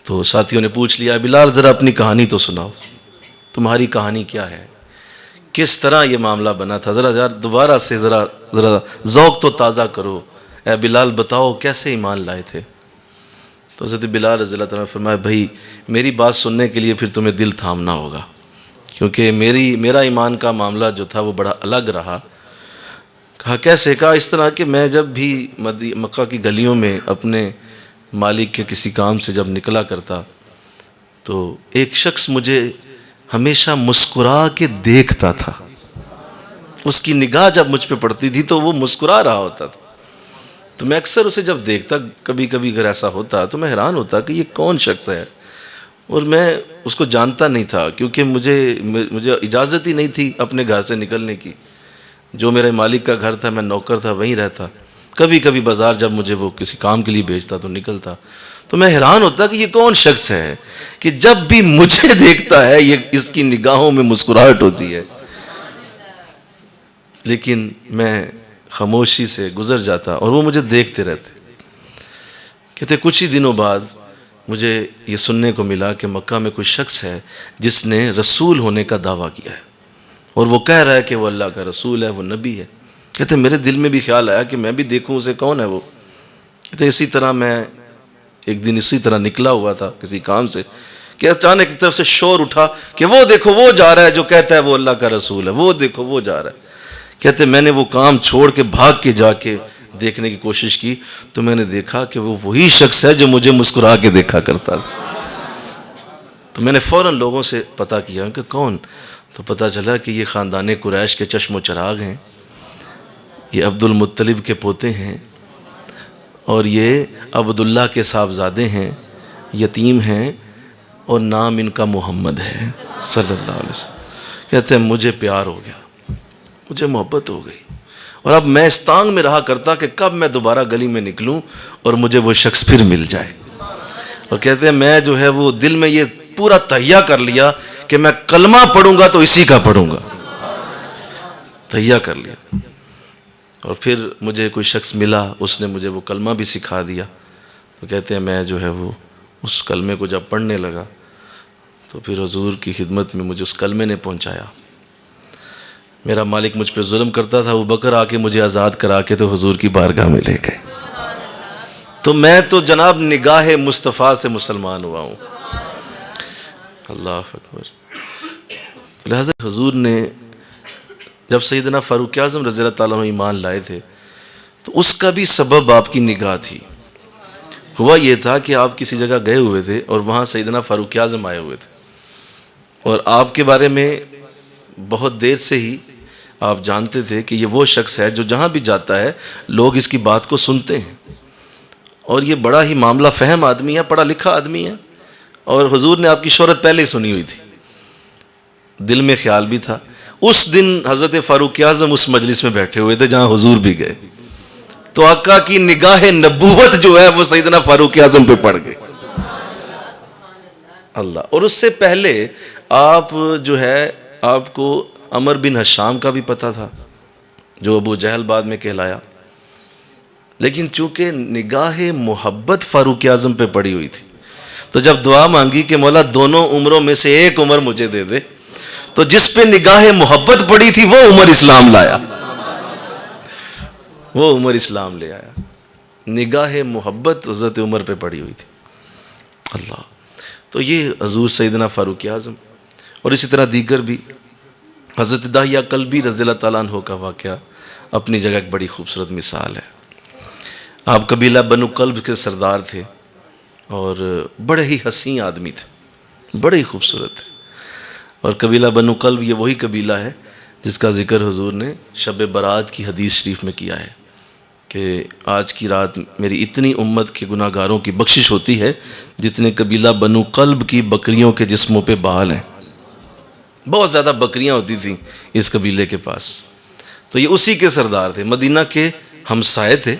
تو ساتھیوں نے پوچھ لیا بلال ذرا اپنی کہانی تو سناؤ، تمہاری کہانی کیا ہے، کس طرح یہ معاملہ بنا تھا، ذرا دوبارہ سے ذرا ذوق تو تازہ کرو، اے بلال بتاؤ کیسے ایمان لائے تھے۔ تو حضرت بلال رضی اللہ تعالیٰ نے فرمایا بھائی میری بات سننے کے لیے پھر تمہیں دل تھامنا ہوگا، کیونکہ میرا ایمان کا معاملہ جو تھا وہ بڑا الگ رہا۔ کہا کیسے؟ کہا اس طرح کہ میں جب بھی مکہ کی گلیوں میں اپنے مالک کے کسی کام سے جب نکلا کرتا تو ایک شخص مجھے ہمیشہ مسکرا کے دیکھتا تھا، اس کی نگاہ جب مجھ پہ پڑتی تھی تو وہ مسکرا رہا ہوتا تھا، تو میں اکثر اسے جب دیکھتا، کبھی کبھی اگر ایسا ہوتا تو میں حیران ہوتا کہ یہ کون شخص ہے، اور میں اس کو جانتا نہیں تھا کیونکہ مجھے اجازت ہی نہیں تھی اپنے گھر سے نکلنے کی. جو میرے مالک کا گھر تھا، میں نوکر تھا، وہیں رہتا. کبھی کبھی بازار جب مجھے وہ کسی کام کے لیے بھیجتا تو نکلتا. تو میں حیران ہوتا کہ یہ کون شخص ہے کہ جب بھی مجھے دیکھتا ہے اس کی نگاہوں میں مسکراہٹ ہوتی ہے. لیکن میں خاموشی سے گزر جاتا اور وہ مجھے دیکھتے رہتے. کہتے کچھ ہی دنوں بعد مجھے یہ سننے کو ملا کہ مکہ میں کوئی شخص ہے جس نے رسول ہونے کا دعویٰ کیا ہے، اور وہ کہہ رہا ہے کہ وہ اللہ کا رسول ہے، وہ نبی ہے. کہتے میرے دل میں بھی خیال آیا کہ میں بھی دیکھوں اسے، کون ہے وہ. کہتے اسی طرح میں ایک دن اسی طرح نکلا ہوا تھا کسی کام سے کہ اچانک ایک طرف سے شور اٹھا کہ وہ دیکھو وہ جا رہا ہے جو کہتا ہے وہ اللہ کا رسول ہے، وہ دیکھو وہ جا رہا ہے. کہتے میں نے وہ کام چھوڑ کے بھاگ کے جا کے دیکھنے کی کوشش کی تو میں نے دیکھا کہ وہ وہی شخص ہے جو مجھے مسکرا کے دیکھا کرتا تھا. تو میں نے فوراً لوگوں سے پتہ کیا کہ کون. تو پتہ چلا کہ یہ خاندان قریش کے چشم و چراغ ہیں، یہ عبد المطلب کے پوتے ہیں، اور یہ عبداللہ کے صاحبزادے ہیں، یتیم ہیں، اور نام ان کا محمد ہے صلی اللہ علیہ وسلم. کہتے ہیں مجھے پیار ہو گیا، مجھے محبت ہو گئی، اور اب میں اس تانگ میں رہا کرتا کہ کب میں دوبارہ گلی میں نکلوں اور مجھے وہ شخص پھر مل جائے. اور کہتے ہیں میں جو ہے وہ دل میں یہ پورا تہیہ کر لیا کہ میں کلمہ پڑھوں گا تو اسی کا پڑھوں گا، تہیہ کر لیا. اور پھر مجھے کوئی شخص ملا، اس نے مجھے وہ کلمہ بھی سکھا دیا. تو کہتے ہیں میں جو ہے وہ اس کلمے کو جب پڑھنے لگا تو پھر حضور کی خدمت میں مجھے اس کلمے نے پہنچایا. میرا مالک مجھ پہ ظلم کرتا تھا، ابو بکر آ کے مجھے آزاد کرا کے تو حضور کی بارگاہ میں لے گئے. تو میں تو جناب نگاہ مصطفیٰ سے مسلمان ہوا ہوں. اللہ اکبر. لہذا حضور نے جب سیدنا فاروق اعظم رضی اللہ تعالیٰ عنہ ایمان لائے تھے تو اس کا بھی سبب آپ کی نگاہ تھی. ہوا یہ تھا کہ آپ کسی جگہ گئے ہوئے تھے اور وہاں سیدنا فاروق اعظم آئے ہوئے تھے، اور آپ کے بارے میں بہت دیر سے ہی آپ جانتے تھے کہ یہ وہ شخص ہے جو جہاں بھی جاتا ہے لوگ اس کی بات کو سنتے ہیں، اور یہ بڑا ہی معاملہ فہم آدمی ہے، پڑھا لکھا آدمی ہے. اور حضور نے آپ کی شہرت پہلے ہی سنی ہوئی تھی. دل میں خیال بھی تھا. اس دن حضرت فاروق اعظم اس مجلس میں بیٹھے ہوئے تھے جہاں حضور بھی گئے، تو آقا کی نگاہ نبوت جو ہے وہ سیدنا فاروق اعظم پہ پڑ گئی. اللہ. اور اس سے پہلے آپ جو ہے آپ کو عمر بن حشام کا بھی پتہ تھا جو ابو جہل بعد میں کہلایا، لیکن چونکہ نگاہ محبت فاروق اعظم پہ پڑی ہوئی تھی تو جب دعا مانگی کہ مولا دونوں عمروں میں سے ایک عمر مجھے دے دے، تو جس پہ نگاہ محبت پڑی تھی وہ عمر اسلام لایا، وہ عمر اسلام لے آیا. نگاہ محبت حضرت عمر پہ پڑی ہوئی تھی. اللہ. تو یہ حضور سیدنا فاروق اعظم، اور اسی طرح دیگر بھی. حضرت داہیہ کلبی رضی اللہ تعالیٰ عنہ کا واقعہ اپنی جگہ ایک بڑی خوبصورت مثال ہے. آپ قبیلہ بنو کلب کے سردار تھے اور بڑے ہی حسین آدمی تھے، بڑے ہی خوبصورت تھے. اور قبیلہ بنو کلب یہ وہی قبیلہ ہے جس کا ذکر حضور نے شب برات کی حدیث شریف میں کیا ہے کہ آج کی رات میری اتنی امت کے گناہ گاروں کی بخشش ہوتی ہے جتنے قبیلہ بنو کلب کی بکریوں کے جسموں پہ بال ہیں. بہت زیادہ بکریاں ہوتی تھیں اس قبیلے کے پاس. تو یہ اسی کے سردار تھے، مدینہ کے ہمسائے تھے،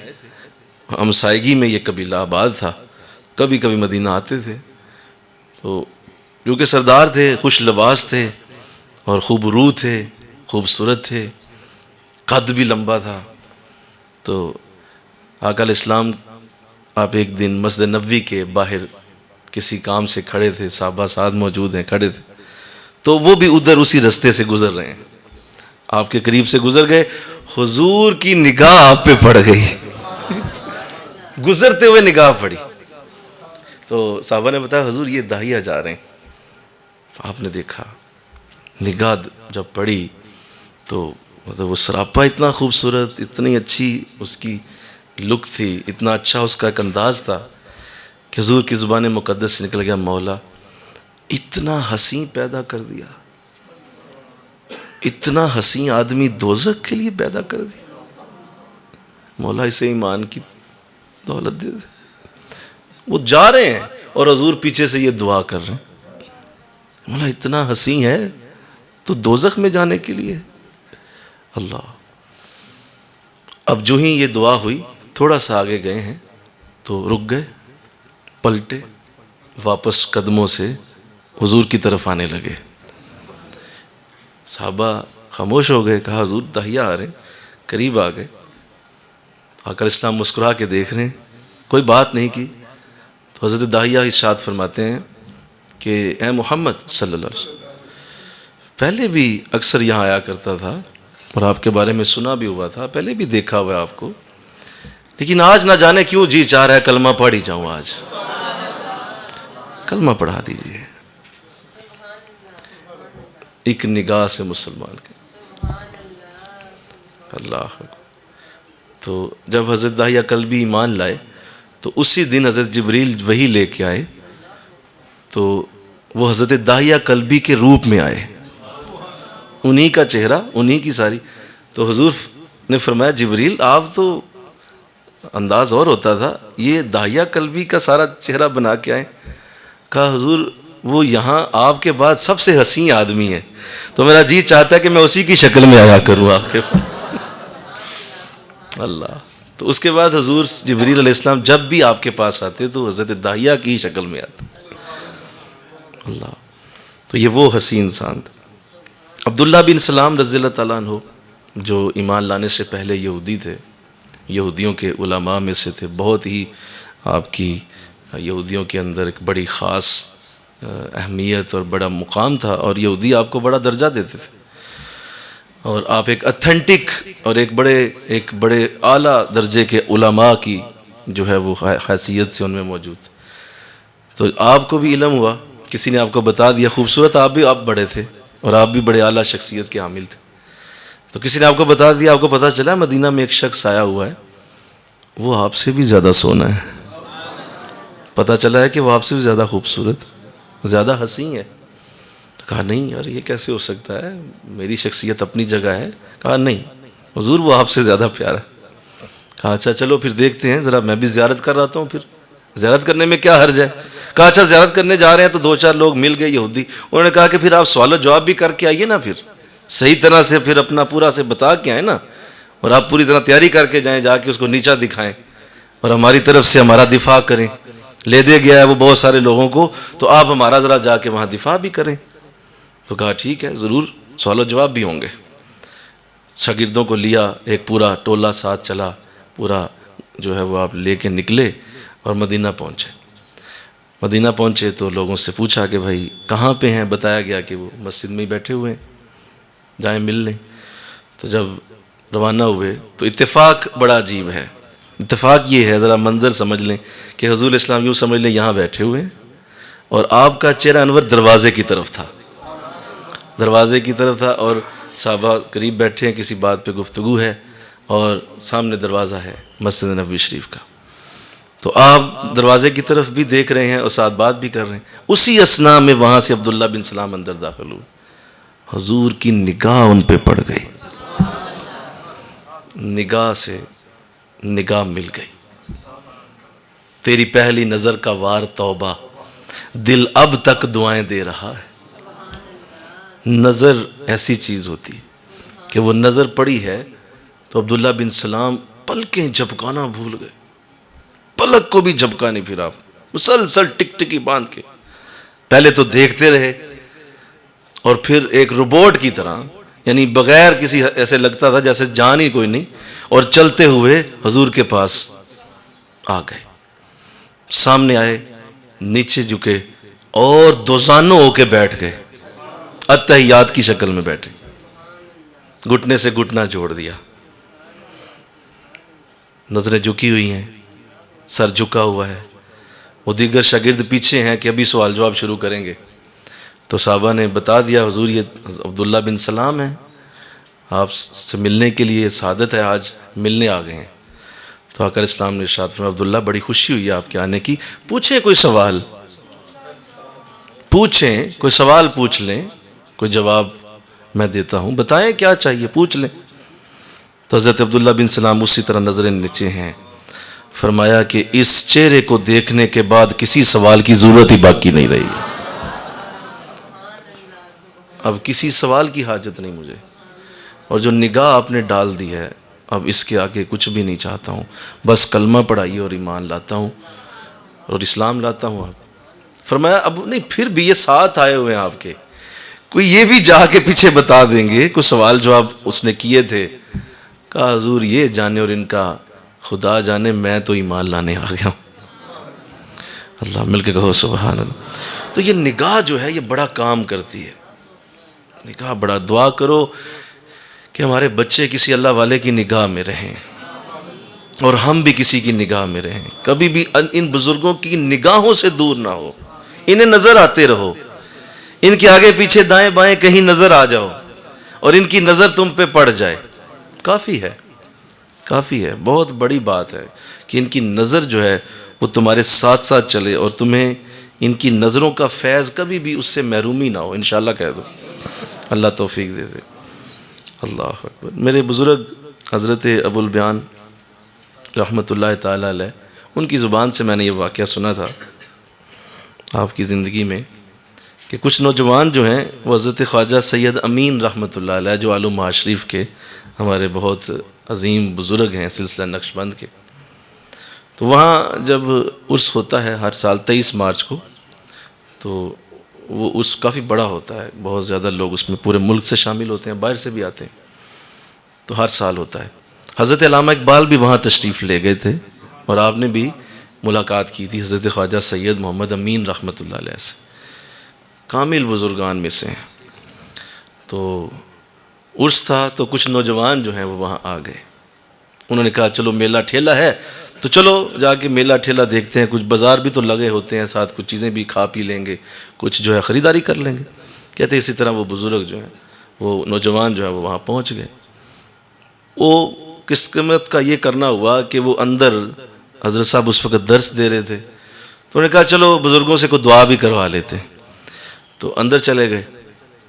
ہمسائیگی میں یہ قبیلہ آباد تھا، کبھی کبھی مدینہ آتے تھے. تو جو کہ سردار تھے، خوش لباس تھے اور خوب روح تھے، خوبصورت تھے، قد بھی لمبا تھا. تو آقا علیہ السلام آپ ایک دن مسجد نبوی کے باہر کسی کام سے کھڑے تھے، صحابہ ساتھ موجود ہیں، کھڑے تھے، تو وہ بھی ادھر اسی رستے سے گزر رہے ہیں، آپ کے قریب سے گزر گئے. حضور کی نگاہ آپ پہ پڑ گئی، گزرتے ہوئے نگاہ پڑی. تو صحابہ نے بتایا حضور یہ داہیہ جا رہے ہیں. آپ نے دیکھا، نگاہ جب پڑی تو وہ سراپا اتنا خوبصورت، اتنی اچھی اس کی لک تھی، اتنا اچھا اس کا ایک انداز تھا کہ حضور کی زبان مقدس سے نکل گیا مولا اتنا حسین پیدا کر دیا، اتنا حسین آدمی دوزخ کے لیے پیدا کر دیا، مولا اسے ایمان کی دولت دے دے. وہ جا رہے ہیں اور حضور پیچھے سے یہ دعا کر رہے ہیں. مولا اتنا حسین ہے تو دوزخ میں جانے کے لیے. اللہ. اب جو ہی یہ دعا ہوئی تھوڑا سا آگے گئے ہیں تو رک گئے, پلٹے, واپس قدموں سے حضور کی طرف آنے لگے. صحابہ خاموش ہو گئے. کہا حضور داہیہ آ رہے ہیں. قریب آ گئے. آقا اسلام مسکرا کے دیکھ رہے ہیں, کوئی بات نہیں کی. تو حضرت داہیہ ارشاد فرماتے ہیں کہ اے محمد صلی اللہ علیہ وسلم, پہلے بھی اکثر یہاں آیا کرتا تھا اور آپ کے بارے میں سنا بھی ہوا تھا, پہلے بھی دیکھا ہوا ہے آپ کو, لیکن آج نہ جانے کیوں جی چاہ رہا ہے کلمہ پڑھ ہی جاؤں. آج کلمہ پڑھا دیجیے. ایک نگاہ سے مسلمان کے. اللہ. تو جب حضرت داہیہ قلبی ایمان لائے تو اسی دن حضرت جبریل وہی لے کے آئے, تو وہ حضرت داہیہ قلبی کے روپ میں آئے, انہی کا چہرہ, انہی کی ساری. تو حضور نے فرمایا جبریل آپ تو انداز اور ہوتا تھا, یہ داہیہ قلبی کا سارا چہرہ بنا کے آئے. کہا حضور وہ یہاں آپ کے بعد سب سے حسین آدمی ہے, تو میرا جی چاہتا ہے کہ میں اسی کی شکل میں آیا کروں آپ کے پاس. اللہ. تو اس کے بعد حضور جبریل علیہ السلام جب بھی آپ کے پاس آتے تو حضرت داہیہ کی شکل میں آتے. اللہ. تو یہ وہ حسین انسان تھے. عبداللہ بن سلام رضی اللہ تعالیٰ عنہ جو ایمان لانے سے پہلے یہودی تھے, یہودیوں کے علماء میں سے تھے, بہت ہی آپ کی یہودیوں کے اندر ایک بڑی خاص اہمیت اور بڑا مقام تھا, اور یہودی آپ کو بڑا درجہ دیتے تھے, اور آپ ایک اتھینٹک اور ایک بڑے اعلیٰ درجے کے علماء کی جو ہے وہ حیثیت سے ان میں موجود. تو آپ کو بھی علم ہوا, کسی نے آپ کو بتا دیا, خوبصورت آپ بڑے تھے اور آپ بھی بڑے اعلیٰ شخصیت کے حامل تھے, تو کسی نے آپ کو بتا دیا, آپ کو پتہ چلا مدینہ میں ایک شخص آیا ہوا ہے, وہ آپ سے بھی زیادہ سونا ہے. پتہ چلا ہے کہ وہ آپ سے بھی زیادہ خوبصورت, زیادہ حسین ہے. کہا نہیں یار یہ کیسے ہو سکتا ہے, میری شخصیت اپنی جگہ ہے. کہا نہیں حضور وہ آپ سے زیادہ پیارا ہے. کہا اچھا چلو پھر دیکھتے ہیں, ذرا میں بھی زیارت کر رہا ہوں, پھر زیارت کرنے میں کیا حرج ہے. کہا اچھا زیارت کرنے جا رہے ہیں, تو 2-4 لوگ مل گئے یہودی, انہوں نے کہا کہ پھر آپ سوال و جواب بھی کر کے آئیے نا, پھر صحیح طرح سے پھر اپنا پورا سے بتا کے آئیں نا, اور آپ پوری طرح تیاری کر کے جائیں, جا کے اس کو نیچا دکھائیں اور ہماری طرف سے ہمارا دفاع کریں. لے دے گیا ہے وہ بہت سارے لوگوں کو, تو آپ ہمارا ذرا جا کے وہاں دفاع بھی کریں. تو کہا ٹھیک ہے ضرور سوال و جواب بھی ہوں گے. شاگردوں کو لیا, ایک پورا ٹولہ ساتھ چلا, پورا جو ہے وہ آپ لے کے نکلے اور مدینہ پہنچے. مدینہ پہنچے تو لوگوں سے پوچھا کہ بھائی کہاں پہ ہیں, بتایا گیا کہ وہ مسجد میں ہی بیٹھے ہوئے ہیں, جائیں مل لیں. تو جب روانہ ہوئے تو اتفاق بڑا عجیب ہے. اتفاق یہ ہے, ذرا منظر سمجھ لیں کہ حضور اسلام یوں سمجھ لیں یہاں بیٹھے ہوئے ہیں, اور آپ کا چہرہ انور دروازے کی طرف تھا, دروازے کی طرف تھا, اور صحابہ قریب بیٹھے ہیں, کسی بات پہ گفتگو ہے, اور سامنے دروازہ ہے مسجد نبوی شریف کا. تو آپ دروازے کی طرف بھی دیکھ رہے ہیں اور ساتھ بات بھی کر رہے ہیں. اسی اثناء میں وہاں سے عبداللہ بن سلام اندر داخل ہوئے. حضور کی نگاہ ان پہ پڑ گئی, نگاہ سے نگاہ مل گئی. تیری پہلی نظر کا وار توبہ, دل اب تک دعائیں دے رہا ہے. نظر ایسی چیز ہوتی کہ وہ نظر پڑی ہے تو عبداللہ بن سلام پلکیں جھپکانا بھول گئے, پلک کو بھی جھپکا نہیں. پھر آپ مسلسل ٹک ٹکی باندھ کے پہلے تو دیکھتے رہے, اور پھر ایک روبوٹ کی طرح, یعنی بغیر کسی, ایسے لگتا تھا جیسے جان ہی کوئی نہیں, اور چلتے ہوئے حضور کے پاس آ گئے. سامنے آئے, نیچے جھکے اور دوزانوں ہو کے بیٹھ گئے, اتحیات کی شکل میں بیٹھے, گھٹنے سے گھٹنا جوڑ دیا, نظریں جھکی ہوئی ہیں, سر جھکا ہوا ہے. وہ دیگر شاگرد پیچھے ہیں کہ ابھی سوال جواب شروع کریں گے. تو صحابہ نے بتا دیا حضور یہ عبداللہ بن سلام ہیں, آپ سے ملنے کے لیے سعادت ہے, آج ملنے آ گئے ہیں. تو آقا اسلام نے ارشاد فرمایا عبداللہ بڑی خوشی ہوئی آپ کے آنے کی, پوچھیں کوئی سوال, پوچھیں کوئی سوال پوچھ لیں, کوئی جواب میں دیتا ہوں, بتائیں کیا چاہیے پوچھ لیں. تو حضرت عبداللہ بن سلام اسی طرح نظریں نیچے ہیں, فرمایا کہ اس چہرے کو دیکھنے کے بعد کسی سوال کی ضرورت ہی باقی نہیں رہی، اب کسی سوال کی حاجت نہیں مجھے، اور جو نگاہ آپ نے ڈال دی ہے اب اس کے آگے کچھ بھی نہیں چاہتا ہوں، بس کلمہ پڑھائیے اور ایمان لاتا ہوں اور اسلام لاتا ہوں۔ آپ فرمایا اب نہیں، پھر بھی یہ ساتھ آئے ہوئے ہیں آپ کے، کوئی یہ بھی جا کے پیچھے بتا دیں گے، کوئی سوال جواب اس نے کیے تھے، کہا حضور یہ جانے اور ان کا خدا جانے، میں تو ایمان لانے آ گیا ہوں۔ اللہ مل کے کہو سبحان اللہ۔ تو یہ نگاہ جو ہے یہ بڑا کام کرتی ہے، نگاہ بڑا، دعا کرو کہ ہمارے بچے کسی اللہ والے کی نگاہ میں رہیں اور ہم بھی کسی کی نگاہ میں رہیں، کبھی بھی ان بزرگوں کی نگاہوں سے دور نہ ہو، انہیں نظر آتے رہو، ان کے آگے پیچھے دائیں بائیں کہیں نظر آ جاؤ اور ان کی نظر تم پہ پڑ جائے، کافی ہے، کافی ہے، بہت بڑی بات ہے کہ ان کی نظر جو ہے وہ تمہارے ساتھ ساتھ چلے اور تمہیں ان کی نظروں کا فیض کبھی بھی اس سے محرومی نہ ہو، انشاءاللہ کہہ دو، اللہ توفیق دے دے۔ اللہ اکبر۔ میرے بزرگ حضرت ابو البیان رحمۃ اللہ تعالی علیہ، ان کی زبان سے میں نے یہ واقعہ سنا تھا آپ کی زندگی میں کہ کچھ نوجوان جو ہیں وہ حضرت خواجہ سید امین رحمۃ اللہ علیہ جو عالم معاشرف کے ہمارے بہت عظیم بزرگ ہیں سلسلہ نقش بند کے، تو وہاں جب عرس ہوتا ہے ہر سال 23 مارچ کو، تو وہ عرس کافی بڑا ہوتا ہے، بہت زیادہ لوگ اس میں پورے ملک سے شامل ہوتے ہیں، باہر سے بھی آتے ہیں، تو ہر سال ہوتا ہے۔ حضرت علامہ اقبال بھی وہاں تشریف لے گئے تھے اور آپ نے بھی ملاقات کی تھی حضرت خواجہ سید محمد امین رحمۃ اللہ علیہ سے، کامل بزرگان میں سے ہیں۔ تو عرس تھا تو کچھ نوجوان جو ہیں وہ وہاں آ گئے، انہوں نے کہا چلو میلہ ٹھیلا ہے تو چلو جا کے میلہ ٹھیلا دیکھتے ہیں، کچھ بازار بھی تو لگے ہوتے ہیں، ساتھ کچھ چیزیں بھی کھا پی لیں گے، کچھ جو ہے خریداری کر لیں گے۔ کہتے ہیں اسی طرح وہ بزرگ جو ہیں وہ نوجوان جو ہیں وہ وہاں پہنچ گئے۔ وہ قسمت کا یہ کرنا ہوا کہ وہ اندر حضرت صاحب اس وقت درس دے رہے تھے، تو انہوں نے کہا چلو بزرگوں سے کوئی دعا بھی کروا لیتے ہیں، تو اندر چلے گئے۔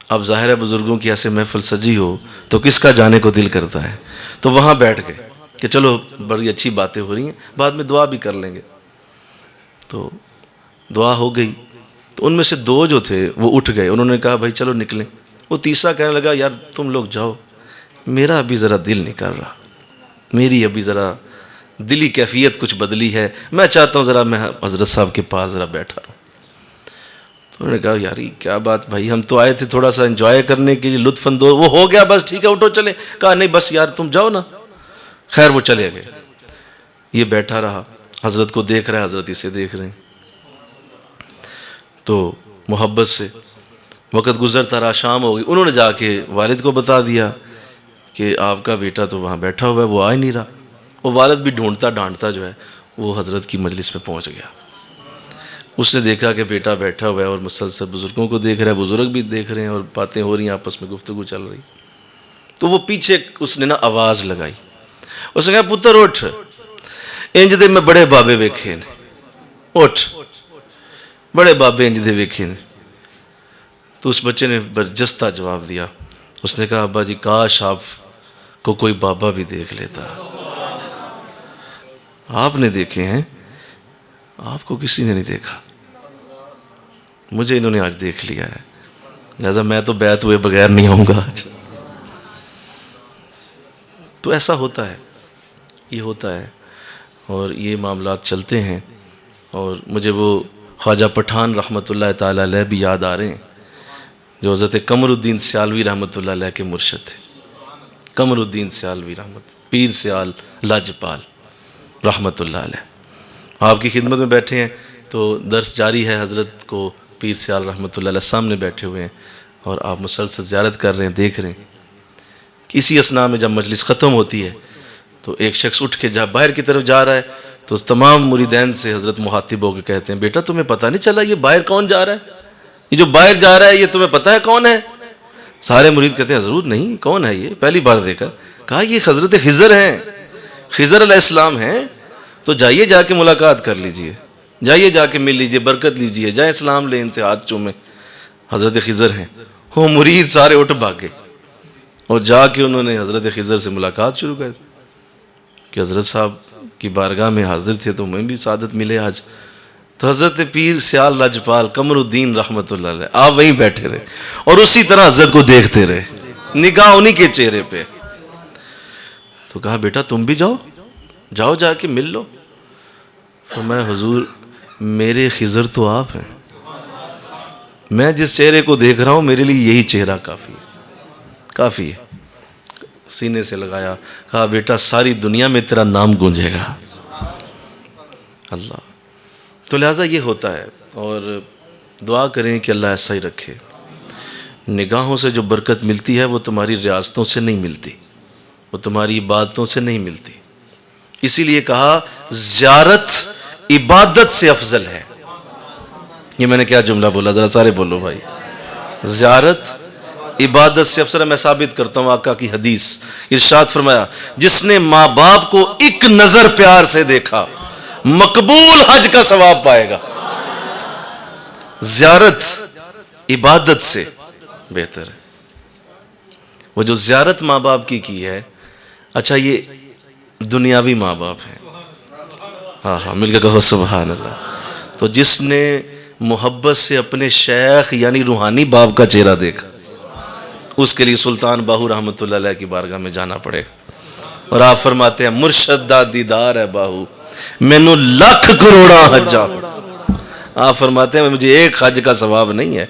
اب ظاہر ہے بزرگوں کی ایسے محفل سجی ہو تو کس کا جانے کو دل کرتا ہے، تو وہاں بیٹھ گئے کہ چلو بڑی اچھی باتیں ہو رہی ہیں، بعد میں دعا بھی کر لیں گے۔ تو دعا ہو گئی تو ان میں سے دو جو تھے وہ اٹھ گئے، انہوں نے کہا بھائی چلو نکلیں۔ وہ تیسرا کہنے لگا یار تم لوگ جاؤ، میرا ابھی ذرا دل نہیں کر رہا، میری ابھی ذرا دلی کیفیت کچھ بدلی ہے، میں چاہتا ہوں ذرا میں حضرت صاحب کے پاس ذرا بیٹھا رہوں۔ تو انہوں نے کہا یار کیا بات بھائی، ہم تو آئے تھے تھوڑا سا انجوائے کرنے کے لیے، لطف اندوز، وہ ہو گیا بس ٹھیک ہے اٹھو چلیں۔ کہا نہیں بس یار تم جاؤ نا۔ خیر وہ چلے گئے، یہ بیٹھا رہا، حضرت کو دیکھ رہا ہے، حضرت اسے دیکھ رہے ہیں، تو محبت سے وقت گزرتا رہا، شام ہو گئی، انہوں نے جا کے والد کو بتا دیا کہ آپ کا بیٹا تو وہاں بیٹھا ہوا ہے، وہ آ ہی نہیں رہا۔ وہ والد بھی ڈھونڈتا ڈھانڈتا جو ہے وہ حضرت کی مجلس میں پہنچ گیا۔ اس نے دیکھا کہ بیٹا بیٹھا ہوا ہے اور مسلسل بزرگوں کو دیکھ رہا ہے، بزرگ بھی دیکھ رہے ہیں اور باتیں ہو رہی ہیں، آپس میں گفتگو چل رہی۔ تو وہ پیچھے اس نے نا آواز لگائی، اس نے کہا پتر اٹھ، انج دے میں بڑے بابے ویکھے نے، اٹھ، بڑے بابے انج دے ویکھے نے۔ تو اس بچے نے برجستہ جواب دیا، اس نے کہا ابا جی کاش آپ کو کوئی بابا بھی دیکھ لیتا، آپ نے دیکھے ہیں، آپ کو کسی نے نہیں دیکھا، مجھے انہوں نے آج دیکھ لیا ہے، لہذا میں تو بیعت ہوئے بغیر نہیں آؤں گا آج۔ تو ایسا ہوتا ہے، یہ ہوتا ہے اور یہ معاملات چلتے ہیں۔ اور مجھے وہ خواجہ پٹھان رحمۃ اللہ تعالی علیہ بھی یاد آ رہے ہیں جو حضرت قمر الدین سیالوی رحمۃ اللہ علیہ کے مرشد تھے۔ قمر الدین سیالوی رحمۃ، پیر سیال لاجپال رحمۃ اللہ علیہ، آپ کی خدمت میں بیٹھے ہیں تو درس جاری ہے، حضرت کو پیر سیال رحمۃ اللہ علیہ سامنے بیٹھے ہوئے ہیں اور آپ مسلسل زیارت کر رہے ہیں، دیکھ رہے ہیں۔ اسی اثناء میں جب مجلس ختم ہوتی ہے تو ایک شخص اٹھ کے جب باہر کی طرف جا رہا ہے تو تمام مریدین سے حضرت مخاطب ہو کے کہتے ہیں بیٹا تمہیں پتہ نہیں چلا یہ باہر کون جا رہا ہے، یہ جو باہر جا رہا ہے یہ تمہیں پتہ ہے کون ہے؟ سارے مرید کہتے ہیں ضرور نہیں، کون ہے یہ، پہلی بار دیکھا۔ کہا یہ حضرت خضر ہیں، خضر علیہ السلام ہیں، تو جائیے جا کے ملاقات کر لیجئے، جائیے جا کے مل لیجئے، برکت لیجئے، جائیں سلام لیں ان سے، ہاتھ چومیں، حضرت خضر ہیں۔ وہ مرید سارے اٹھ بھاگے اور جا کے انہوں نے حضرت خضر سے ملاقات شروع کر دی کہ حضرت صاحب کی بارگاہ میں حاضر تھے تو میں بھی سعادت ملے آج. تو حضرت پیر سیال لاجپال قمر الدین رحمۃ اللہ علیہ آپ وہیں بیٹھے رہے اور اسی طرح حضرت کو دیکھتے رہے, نگاہ انہی کے چہرے پہ. تو کہا بیٹا تم بھی جاؤ, جاؤ جا کے مل لو. تو میں حضور میرے خضر تو آپ ہیں, میں جس چہرے کو دیکھ رہا ہوں میرے لیے یہی چہرہ کافی ہے, کافی ہے. سینے سے لگایا, کہا بیٹا ساری دنیا میں تیرا نام گونجے گا. اللہ. تو لہٰذا یہ ہوتا ہے, اور دعا کریں کہ اللہ ایسا ہی رکھے. نگاہوں سے جو برکت ملتی ہے وہ تمہاری ریاستوں سے نہیں ملتی, وہ تمہاری عبادتوں سے نہیں ملتی. اسی لیے کہا زیارت عبادت سے افضل ہے. یہ میں نے کیا جملہ بولا, ذرا سارے بولو بھائی. زیارت عبادت سے افضل ہے. میں ثابت کرتا ہوں آقا کی حدیث. ارشاد فرمایا جس نے ماں باپ کو ایک نظر پیار سے دیکھا مقبول حج کا ثواب پائے گا. زیارت عبادت سے بہتر ہے. وہ جو زیارت ماں باپ کی ہے, اچھا یہ دنیاوی ماں باپ ہیں, ہاں ہاں مل کے کہو سبحان اللہ. تو جس نے محبت سے اپنے شیخ یعنی روحانی باپ کا چہرہ دیکھا, اس کے لیے سلطان باہو رحمۃ اللہ علیہ کی بارگاہ میں جانا پڑے گا. اور آپ فرماتے ہیں مرشد دا دیدار ہے باہو مینو لاکھ کروڑا حجا. آپ فرماتے ہیں مجھے ایک حج کا ثواب نہیں ہے,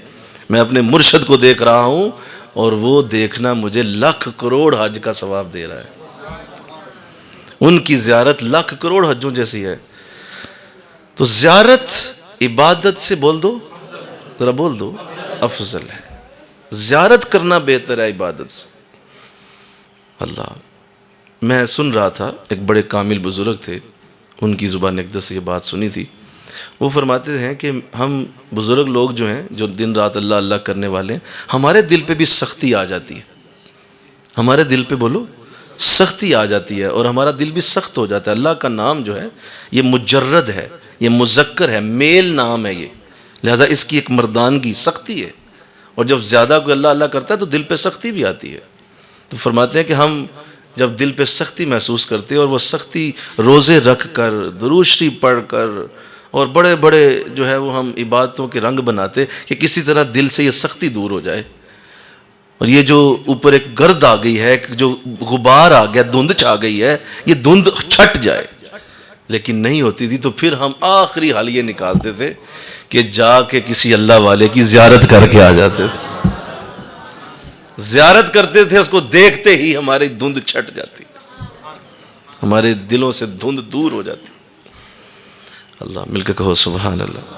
میں اپنے مرشد کو دیکھ رہا ہوں اور وہ دیکھنا مجھے لاکھ کروڑ حج کا ثواب دے رہا ہے. ان کی زیارت لاکھ کروڑ حجوں جیسی ہے. تو زیارت عبادت سے بول دو, ذرا بول دو, افضل ہے. زیارت کرنا بہتر ہے عبادت سے. اللہ. میں سن رہا تھا, ایک بڑے کامل بزرگ تھے, ان کی زبان اقدس سے یہ بات سنی تھی. وہ فرماتے ہیں کہ ہم بزرگ لوگ جو ہیں, جو دن رات اللہ اللہ کرنے والے ہیں, ہمارے دل پہ بھی سختی آ جاتی ہے. ہمارے دل پہ بولو سختی آ جاتی ہے, اور ہمارا دل بھی سخت ہو جاتا ہے. اللہ کا نام جو ہے یہ مجرد ہے, یہ مذکر ہے, میل نام ہے یہ, لہذا اس کی ایک مردانگی سختی ہے. اور جب زیادہ کوئی اللہ اللہ کرتا ہے تو دل پہ سختی بھی آتی ہے. تو فرماتے ہیں کہ ہم جب دل پہ سختی محسوس کرتے اور وہ سختی روزے رکھ کر درود شریف پڑھ کر اور بڑے بڑے جو ہے وہ ہم عبادتوں کے رنگ بناتے کہ کسی طرح دل سے یہ سختی دور ہو جائے. اور یہ جو اوپر ایک گرد آ گئی ہے, جو غبار آ گیا, دھند چھا گئی ہے, یہ دھند چھٹ جائے. لیکن نہیں ہوتی تھی. تو پھر ہم آخری حل یہ نکالتے تھے کہ جا کے کسی اللہ والے کی زیارت کر کے آ جاتے تھے. زیارت کرتے تھے, اس کو دیکھتے ہی ہماری دھند چھٹ جاتی, ہمارے دلوں سے دھند دور ہو جاتی. اللہ. مل کے کہو سبحان اللہ.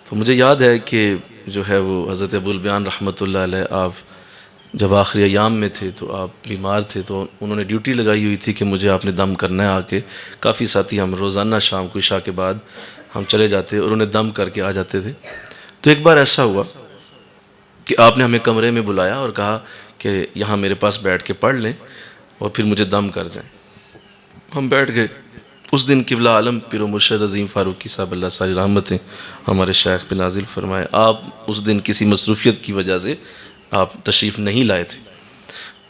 تو مجھے یاد ہے کہ جو ہے وہ حضرت ابو البیان رحمۃ اللہ علیہ, آپ جب آخری ایام میں تھے تو آپ بیمار تھے, تو انہوں نے ڈیوٹی لگائی ہوئی تھی کہ مجھے آپ نے دم کرنا ہے آ کے. کافی ساتھی ہم روزانہ شام کو عشاء کے بعد ہم چلے جاتے اور انہیں دم کر کے آ جاتے تھے. تو ایک بار ایسا ہوا کہ آپ نے ہمیں کمرے میں بلایا اور کہا کہ یہاں میرے پاس بیٹھ کے پڑھ لیں اور پھر مجھے دم کر جائیں. ہم بیٹھ گئے. اس دن قبلہ عالم پیر و مرشد عظیم فاروقی صاحب اللہ ساری رحمتیں ہمارے شیخ پہ نازل فرمائے, آپ اس دن کسی مصروفیت کی وجہ سے آپ تشریف نہیں لائے تھے.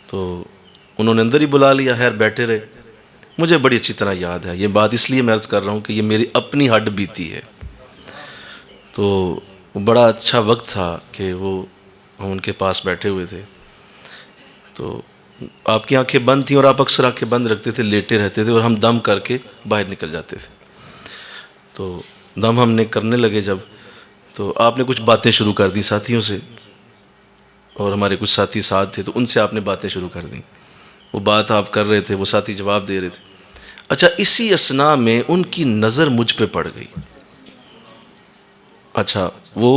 تو انہوں نے اندر ہی بلا لیا, خیر بیٹھے رہے. مجھے بڑی اچھی طرح یاد ہے یہ بات, اس لیے میں عرض کر رہا ہوں کہ یہ میری اپنی ہڈ بیتی ہے. تو بڑا اچھا وقت تھا کہ وہ ہم ان کے پاس بیٹھے ہوئے تھے. تو آپ کی آنکھیں بند تھیں اور آپ اکثر آنکھیں بند رکھتے تھے, لیٹے رہتے تھے, اور ہم دم کر کے باہر نکل جاتے تھے. تو دم ہم نے کرنے لگے جب, تو آپ نے کچھ باتیں شروع کر دی ساتھیوں سے, اور ہمارے کچھ ساتھی ساتھ تھے تو ان سے آپ نے باتیں شروع کر دیں. وہ بات آپ کر رہے تھے, وہ ساتھی جواب دے رہے تھے. اچھا اسی اثناء میں ان کی نظر مجھ پہ پڑ گئی. اچھا وہ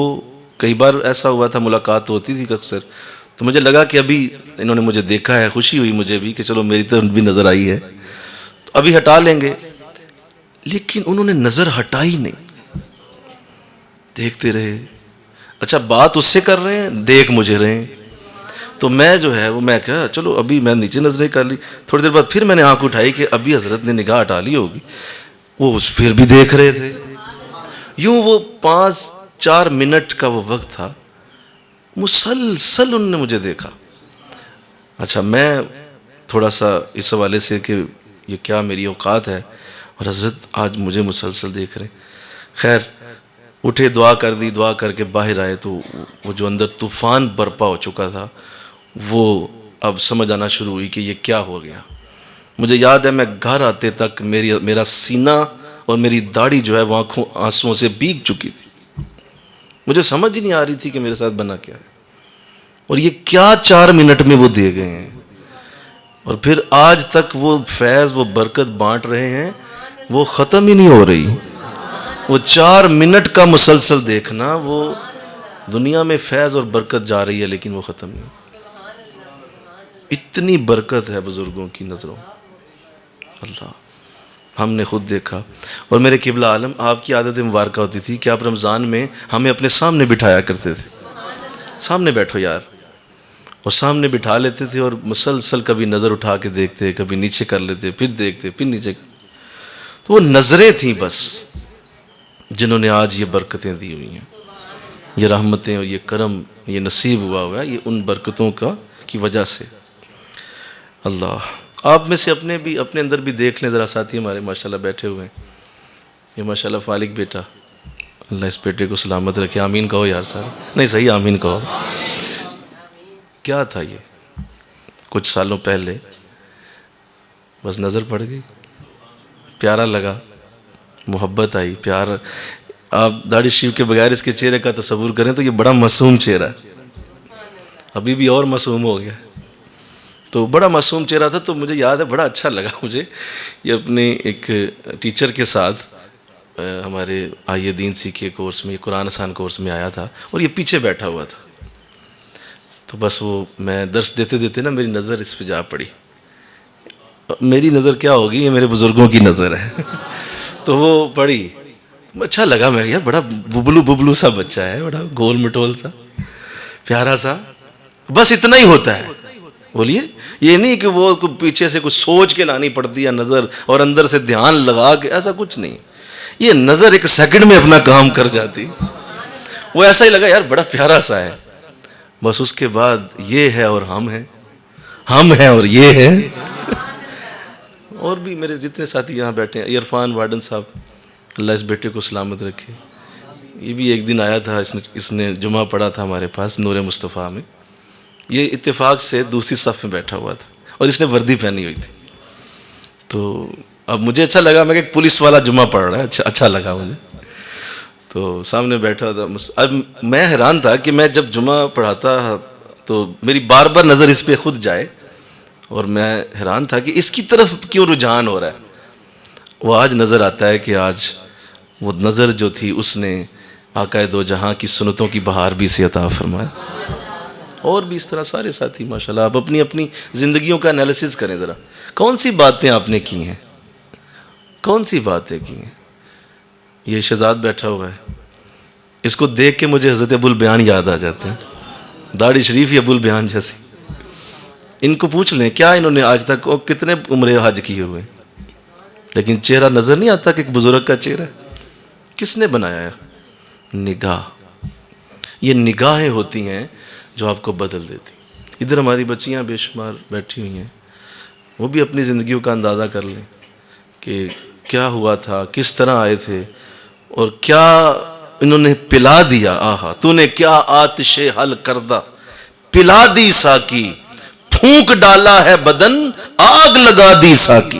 کئی بار ایسا ہوا تھا, ملاقات ہوتی تھی اکثر, تو مجھے لگا کہ ابھی انہوں نے مجھے دیکھا ہے, خوشی ہوئی مجھے بھی کہ چلو میری طرف بھی نظر آئی ہے, تو ابھی ہٹا لیں گے. لیکن انہوں نے نظر ہٹائی نہیں, دیکھتے رہے. اچھا بات اس سے کر رہے ہیں, دیکھ مجھے رہے ہیں. تو میں جو ہے وہ میں کہا چلو ابھی میں نیچے نظریں کر لی. تھوڑی دیر بعد پھر میں نے آنکھ اٹھائی کہ ابھی حضرت نے نگاہ ہٹا لی ہوگی. وہ پھر بھی دیکھ رہے تھے. یوں وہ 5-4 منٹ کا وہ وقت تھا, مسلسل انہوں نے مجھے دیکھا. اچھا میں تھوڑا سا اس حوالے سے کہ یہ کیا میری اوقات ہے؟ اور حضرت آج مجھے مسلسل دیکھ رہے ہیں۔ خیر اٹھے، دعا کر دی، دعا کر کے باہر آئے تو وہ جو اندر طوفان برپا ہو چکا تھا وہ اب سمجھ آنا شروع ہوئی کہ یہ کیا ہو گیا۔ مجھے یاد ہے میں گھر آتے تک میرا سینہ اور میری داڑھی جو ہے وہ آنسوؤں سے بھیگ چکی تھی۔ مجھے سمجھ ہی نہیں آ رہی تھی کہ میرے ساتھ بنا کیا ہے، اور یہ کیا 4 منٹ میں وہ دے گئے ہیں، اور پھر آج تک وہ فیض، وہ برکت بانٹ رہے ہیں، وہ ختم ہی نہیں ہو رہی۔ وہ 4 منٹ کا مسلسل دیکھنا، وہ دنیا میں فیض اور برکت جا رہی ہے لیکن وہ ختم نہیں۔ اتنی برکت ہے بزرگوں کی نظروں، اللہ ہم نے خود دیکھا۔ اور میرے قبلہ عالم، آپ کی عادت مبارکہ ہوتی تھی کہ آپ رمضان میں ہمیں اپنے سامنے بٹھایا کرتے تھے، سامنے بیٹھو یار، اور سامنے بٹھا لیتے تھے اور مسلسل کبھی نظر اٹھا کے دیکھتے، کبھی نیچے کر لیتے، پھر دیکھتے، پھر نیچے۔ تو وہ نظریں تھیں بس جنہوں نے آج یہ برکتیں دی ہوئی ہیں، یہ رحمتیں اور یہ کرم، یہ نصیب ہوا ہے، یہ ان برکتوں کی وجہ سے۔ اللہ آپ میں سے اپنے اندر بھی دیکھ لیں ذرا، ساتھی ہمارے ماشاءاللہ بیٹھے ہوئے ہیں، یہ ماشاءاللہ فالق بیٹا، اللہ اس بیٹے کو سلامت رکھے، آمین کہو یار سارے، نہیں صحیح آمین کہو۔ کیا تھا یہ کچھ سالوں پہلے، بس نظر پڑ گئی، پیارا لگا، محبت آئی، پیار۔ آپ داڑھی شریف کے بغیر اس کے چہرے کا تصور کریں تو یہ بڑا معصوم چہرہ ہے، ابھی بھی اور معصوم ہو گیا، تو بڑا معصوم چہرہ تھا۔ تو مجھے یاد ہے بڑا اچھا لگا مجھے، یہ اپنے ایک ٹیچر کے ساتھ ہمارے آئیے دین سیکھیے کورس میں، قرآن آسان کورس میں آیا تھا، اور یہ پیچھے بیٹھا ہوا تھا۔ تو بس وہ میں درس دیتے دیتے نا میری نظر اس پہ جا پڑی۔ میری نظر کیا ہوگی، یہ میرے بزرگوں کی نظر ہے۔ تو وہ پڑی، اچھا لگا، میں یار بڑا ببلو سا بچہ ہے، بڑا گول مٹول سا، پیارا سا، بس اتنا ہی ہوتا ہے۔ بولیے، یہ نہیں کہ وہ پیچھے سے کچھ سوچ کے لانی پڑتی ہے نظر، اور اندر سے دھیان لگا کے، ایسا کچھ نہیں، یہ نظر ایک سیکنڈ میں اپنا کام کر جاتی۔ وہ ایسا ہی لگا یار بڑا پیارا سا ہے، بس اس کے بعد یہ ہے اور ہم ہیں، ہم ہیں اور یہ ہے۔ اور بھی میرے جتنے ساتھی یہاں بیٹھے ہیں، عرفان وارڈن صاحب، اللہ اس بیٹے کو سلامت رکھے، یہ بھی ایک دن آیا تھا، اس نے جمعہ پڑھا تھا ہمارے پاس نور مصطفیٰ میں، یہ اتفاق سے دوسری صف میں بیٹھا ہوا تھا اور اس نے وردی پہنی ہوئی تھی۔ تو اب مجھے اچھا لگا، میں کہ پولیس والا جمعہ پڑھ رہا ہے، اچھا لگا مجھے، تو سامنے بیٹھا تھا۔ اب میں حیران تھا کہ میں جب جمعہ پڑھاتا تو میری بار بار نظر اس پہ خود جائے، اور میں حیران تھا کہ اس کی طرف کیوں رجحان ہو رہا ہے۔ وہ آج نظر آتا ہے کہ آج وہ نظر جو تھی اس نے آقا دو جہاں کی سنتوں کی بہار بھی سے عطا فرمایا۔ اور بھی اس طرح سارے ساتھی ماشاءاللہ، آپ اپنی اپنی زندگیوں کا انالیسز کریں ذرا، کون سی باتیں آپ نے کی ہیں، کون سی باتیں کی ہیں۔ یہ شہزاد بیٹھا ہوا ہے، اس کو دیکھ کے مجھے حضرت ابو البیان یاد آ جاتے ہیں، داڑھی شریف ہی ابو البیان جیسی۔ ان کو پوچھ لیں کیا انہوں نے آج تک کتنے عمرے حج کیے ہوئے، لیکن چہرہ نظر نہیں آتا کہ ایک بزرگ کا چہرہ کس نے بنایا ہے؟ نگاہ۔ یہ نگاہیں ہوتی ہیں جو آپ کو بدل دیتی۔ ادھر ہماری بچیاں بے شمار بیٹھی ہوئی ہیں، وہ بھی اپنی زندگیوں کا اندازہ کر لیں کہ کیا ہوا تھا، کس طرح آئے تھے، اور کیا انہوں نے پلا دیا۔ آہا تو نے کیا آتش حل کردہ، پلا دی ساکی، پھونک ڈالا ہے بدن، آگ لگا دی ساکی۔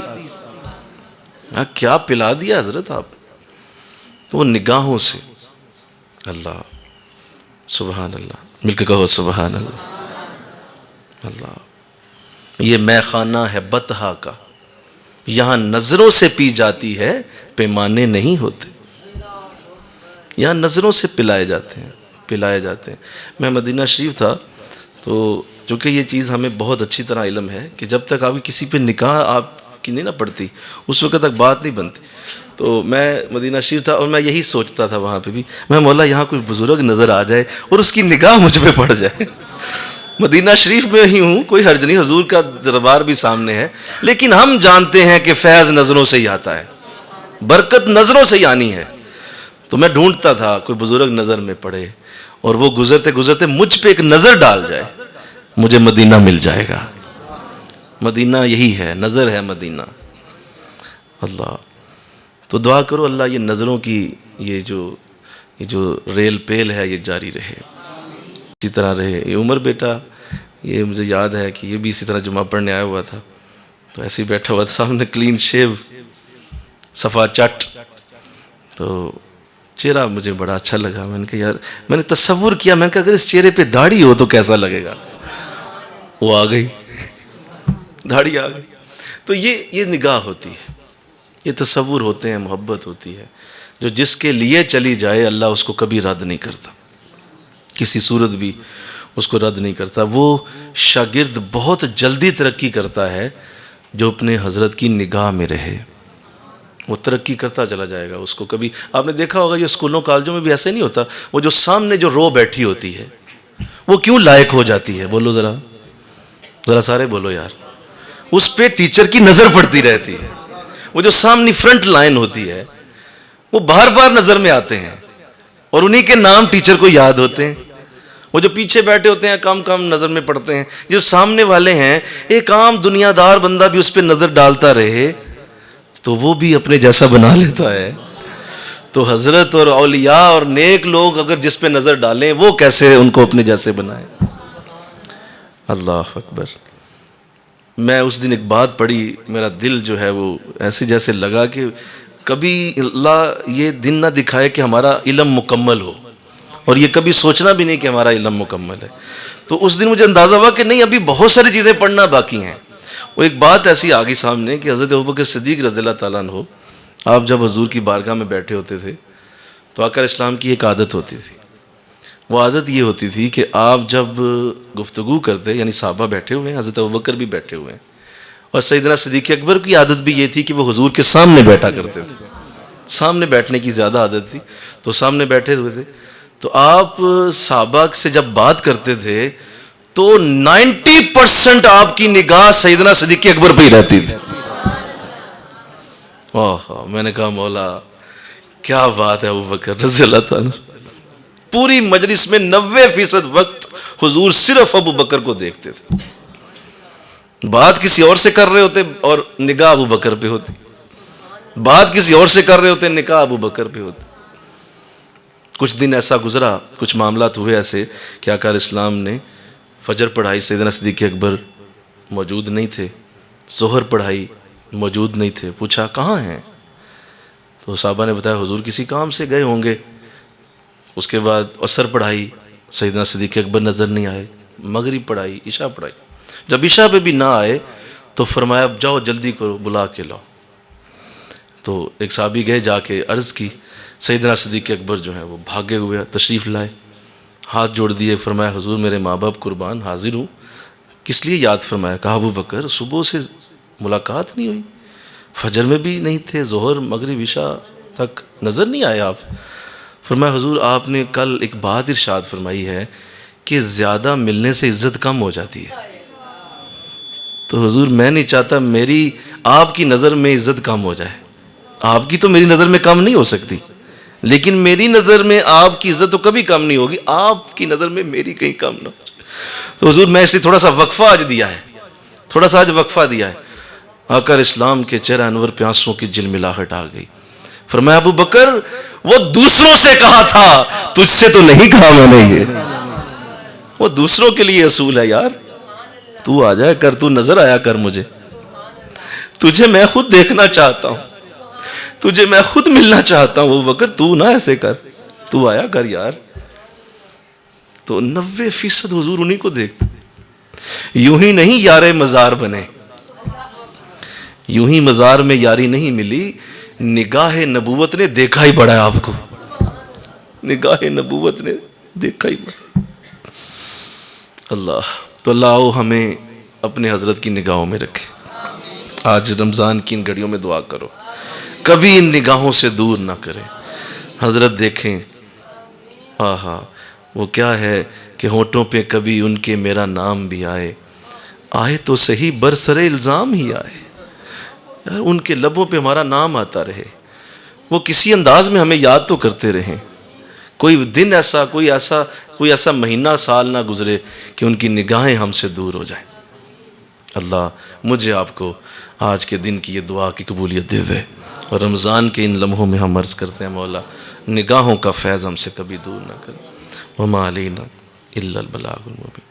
کیا پلا دیا حضرت آپ، وہ نگاہوں سے۔ اللہ سبحان اللہ، مل کے کہو سبحان اللہ۔ اللہ، یہ مے خانہ ہے بطحا کا، یہاں نظروں سے پی جاتی ہے، پیمانے نہیں ہوتے، یہاں نظروں سے پلائے جاتے ہیں۔ میں مدینہ شریف تھا تو چونکہ یہ چیز ہمیں بہت اچھی طرح علم ہے کہ جب تک آپ کسی پہ نکاح آپ کی نہیں نہ پڑتی اس وقت تک بات نہیں بنتی۔ تو میں مدینہ شریف تھا اور میں یہی سوچتا تھا وہاں پہ بھی، میں مولا یہاں کوئی بزرگ نظر آ جائے اور اس کی نگاہ مجھ پہ پڑ جائے۔ مدینہ شریف میں ہی ہوں، کوئی حرج نہیں، حضور کا دربار بھی سامنے ہے، لیکن ہم جانتے ہیں کہ فیض نظروں سے ہی آتا ہے، برکت نظروں سے ہی آنی ہے۔ تو میں ڈھونڈتا تھا کوئی بزرگ نظر میں پڑے اور وہ گزرتے گزرتے مجھ پہ ایک نظر ڈال جائے، مجھے مدینہ مل جائے گا۔ مدینہ یہی ہے، نظر ہے مدینہ۔ اللہ تو دعا کرو اللہ یہ نظروں کی یہ جو ریل پیل ہے یہ جاری رہے، اسی طرح رہے. یہ عمر بیٹا یہ مجھے یاد ہے کہ یہ بھی اسی طرح جمعہ پڑھنے آیا ہوا تھا، تو ایسے ہی بیٹھا ہوا تھا، سامنے کلین شیو صفا چٹ، تو چہرہ مجھے بڑا اچھا لگا. میں نے کہا یار، میں نے تصور کیا، میں نے کہا اگر اس چہرے پہ داڑھی ہو تو کیسا لگے گا. وہ آ گئی، داڑھی آ گئی. تو یہ نگاہ ہوتی ہے، یہ تصور ہوتے ہیں، محبت ہوتی ہے، جو جس کے لیے چلی جائے اللہ اس کو کبھی رد نہیں کرتا، کسی صورت بھی اس کو رد نہیں کرتا. وہ شاگرد بہت جلدی ترقی کرتا ہے جو اپنے حضرت کی نگاہ میں رہے، وہ ترقی کرتا چلا جائے گا. اس کو کبھی آپ نے دیکھا ہوگا یہ اسکولوں کالجوں میں بھی ایسے نہیں ہوتا، وہ جو سامنے جو رو بیٹھی ہوتی ہے وہ کیوں لائق ہو جاتی ہے؟ بولو ذرا سارے بولو یار. اس پہ ٹیچر کی نظر پڑتی رہتی ہے. وہ جو سامنے فرنٹ لائن ہوتی ہے وہ بار بار نظر میں آتے ہیں اور انہی کے نام ٹیچر کو یاد ہوتے ہیں. وہ جو پیچھے بیٹھے ہوتے ہیں کم نظر میں پڑتے ہیں. جو سامنے والے ہیں ایک عام دنیا دار بندہ بھی اس پہ نظر ڈالتا رہے تو وہ بھی اپنے جیسا بنا لیتا ہے. تو حضرت اور اولیاء اور نیک لوگ اگر جس پہ نظر ڈالیں وہ کیسے ان کو اپنے جیسے بنائیں. اللہ اکبر. میں اس دن ایک بات پڑھی، میرا دل جو ہے وہ ایسے جیسے لگا کہ کبھی اللہ یہ دن نہ دکھائے کہ ہمارا علم مکمل ہو، اور یہ کبھی سوچنا بھی نہیں کہ ہمارا علم مکمل ہے. تو اس دن مجھے اندازہ ہوا کہ نہیں، ابھی بہت ساری چیزیں پڑھنا باقی ہیں. وہ ایک بات ایسی آ گئی سامنے کہ حضرت ابوبکر صدیق رضی اللہ تعالیٰ عنہ، آپ جب حضور کی بارگاہ میں بیٹھے ہوتے تھے تو آقا اسلام کی ایک عادت ہوتی تھی. وہ عادت یہ ہوتی تھی کہ آپ جب گفتگو کرتے، یعنی صحابہ بیٹھے ہوئے ہیں، حضرت ابوبکر بھی بیٹھے ہوئے ہیں، اور سیدنا صدیق اکبر کی عادت بھی یہ تھی کہ وہ حضور کے سامنے بیٹھا کرتے تھے. سامنے بیٹھنے کی زیادہ عادت تھی، تو سامنے بیٹھے ہوئے تھے. تو آپ صحابہ سے جب بات کرتے تھے تو 90% آپ کی نگاہ سیدنا صدیق اکبر پہ ہی رہتی تھی. میں نے کہا مولا کیا بات ہے ابوبکر رضی اللہ تعالیٰ. پوری مجلس میں 90% وقت حضور صرف ابوبکر کو دیکھتے تھے. بات کسی اور سے کر رہے ہوتے اور نگاہ ابوبکر پہ ہوتی، بات کسی اور سے کر رہے ہوتے نگاہ ابوبکر پہ ہوتی. کچھ دن ایسا گزرا، کچھ معاملات ہوئے ایسے کہ آقا اسلام نے فجر پڑھائی، سیدنا صدیق اکبر موجود نہیں تھے. ظہر پڑھائی، موجود نہیں تھے. پوچھا کہاں ہیں؟ تو صحابہ نے بتایا حضور کسی کام سے گئے ہوں گے. اس کے بعد عصر پڑھائی، سیدنا صدیق اکبر نظر نہیں آئے. مغرب پڑھائی، عشاء پڑھائی. جب عشاء پہ بھی نہ آئے تو فرمایا اب جاؤ جلدی کرو، بلا کے لاؤ. تو ایک صحابی گئے، جا کے عرض کی. سیدنا صدیق اکبر جو ہیں وہ بھاگے ہوئے تشریف لائے، ہاتھ جوڑ دیے، فرمایا حضور میرے ماں باپ قربان، حاضر ہوں. کس لیے یاد فرمایا؟ کہا ابوبکر صبح سے ملاقات نہیں ہوئی، فجر میں بھی نہیں تھے، ظہر مغرب عشاء تک نظر نہیں آئے آپ. فرمایا حضور آپ نے کل ایک بات ارشاد فرمائی ہے کہ زیادہ ملنے سے عزت کم ہو جاتی ہے. تو حضور میں نہیں چاہتا میری آپ کی نظر میں عزت کم ہو جائے. آپ کی تو میری نظر میں کم نہیں ہو سکتی، لیکن میری نظر میں آپ کی عزت تو کبھی کم نہیں ہوگی، آپ کی نظر میں میری کہیں کم نہ ہو. تو حضور میں اس لیے تھوڑا سا وقفہ آج دیا ہے، تھوڑا سا آج وقفہ دیا ہے. آقا اسلام کے چہرہ انور پہ آنسوں کی جلملاہٹ آ گئی. فرمایا ابوبکر وہ دوسروں سے کہا تھا، تجھ سے تو نہیں کہا میں نے. یہ وہ دوسروں کے لیے اصول ہے یار. تو آ جائے کر، تو نظر آیا کر مجھے، تجھے میں خود دیکھنا چاہتا ہوں، تجھے میں خود ملنا چاہتا ہوں. ابوبکر تو نہ ایسے کر، تو آیا کر یار. تو 90% حضور انہی کو دیکھتے. یوں ہی نہیں یار مزار بنے، یوں ہی مزار میں یاری نہیں ملی، نگاہ نبوت نے دیکھا ہی بڑا ہے آپ کو. نگاہ نبوت نے دیکھا ہی بڑا. اللہ تو اللہ آؤ ہمیں اپنے حضرت کی نگاہوں میں رکھے. آج رمضان کی ان گھڑیوں میں دعا کرو کبھی ان نگاہوں سے دور نہ کرے. حضرت دیکھیں آہا وہ کیا ہے کہ ہونٹوں پہ کبھی ان کے میرا نام بھی آئے، آئے تو صحیح برسر الزام ہی آئے. یار ان کے لبوں پہ ہمارا نام آتا رہے، وہ کسی انداز میں ہمیں یاد تو کرتے رہیں. کوئی دن ایسا کوئی ایسا مہینہ سال نہ گزرے کہ ان کی نگاہیں ہم سے دور ہو جائیں. اللہ مجھے آپ کو آج کے دن کی یہ دعا کی قبولیت دے دے، اور رمضان کے ان لمحوں میں ہم عرض کرتے ہیں مولا نگاہوں کا فیض ہم سے کبھی دور نہ کر، وما علینا الا البلاغ المبین۔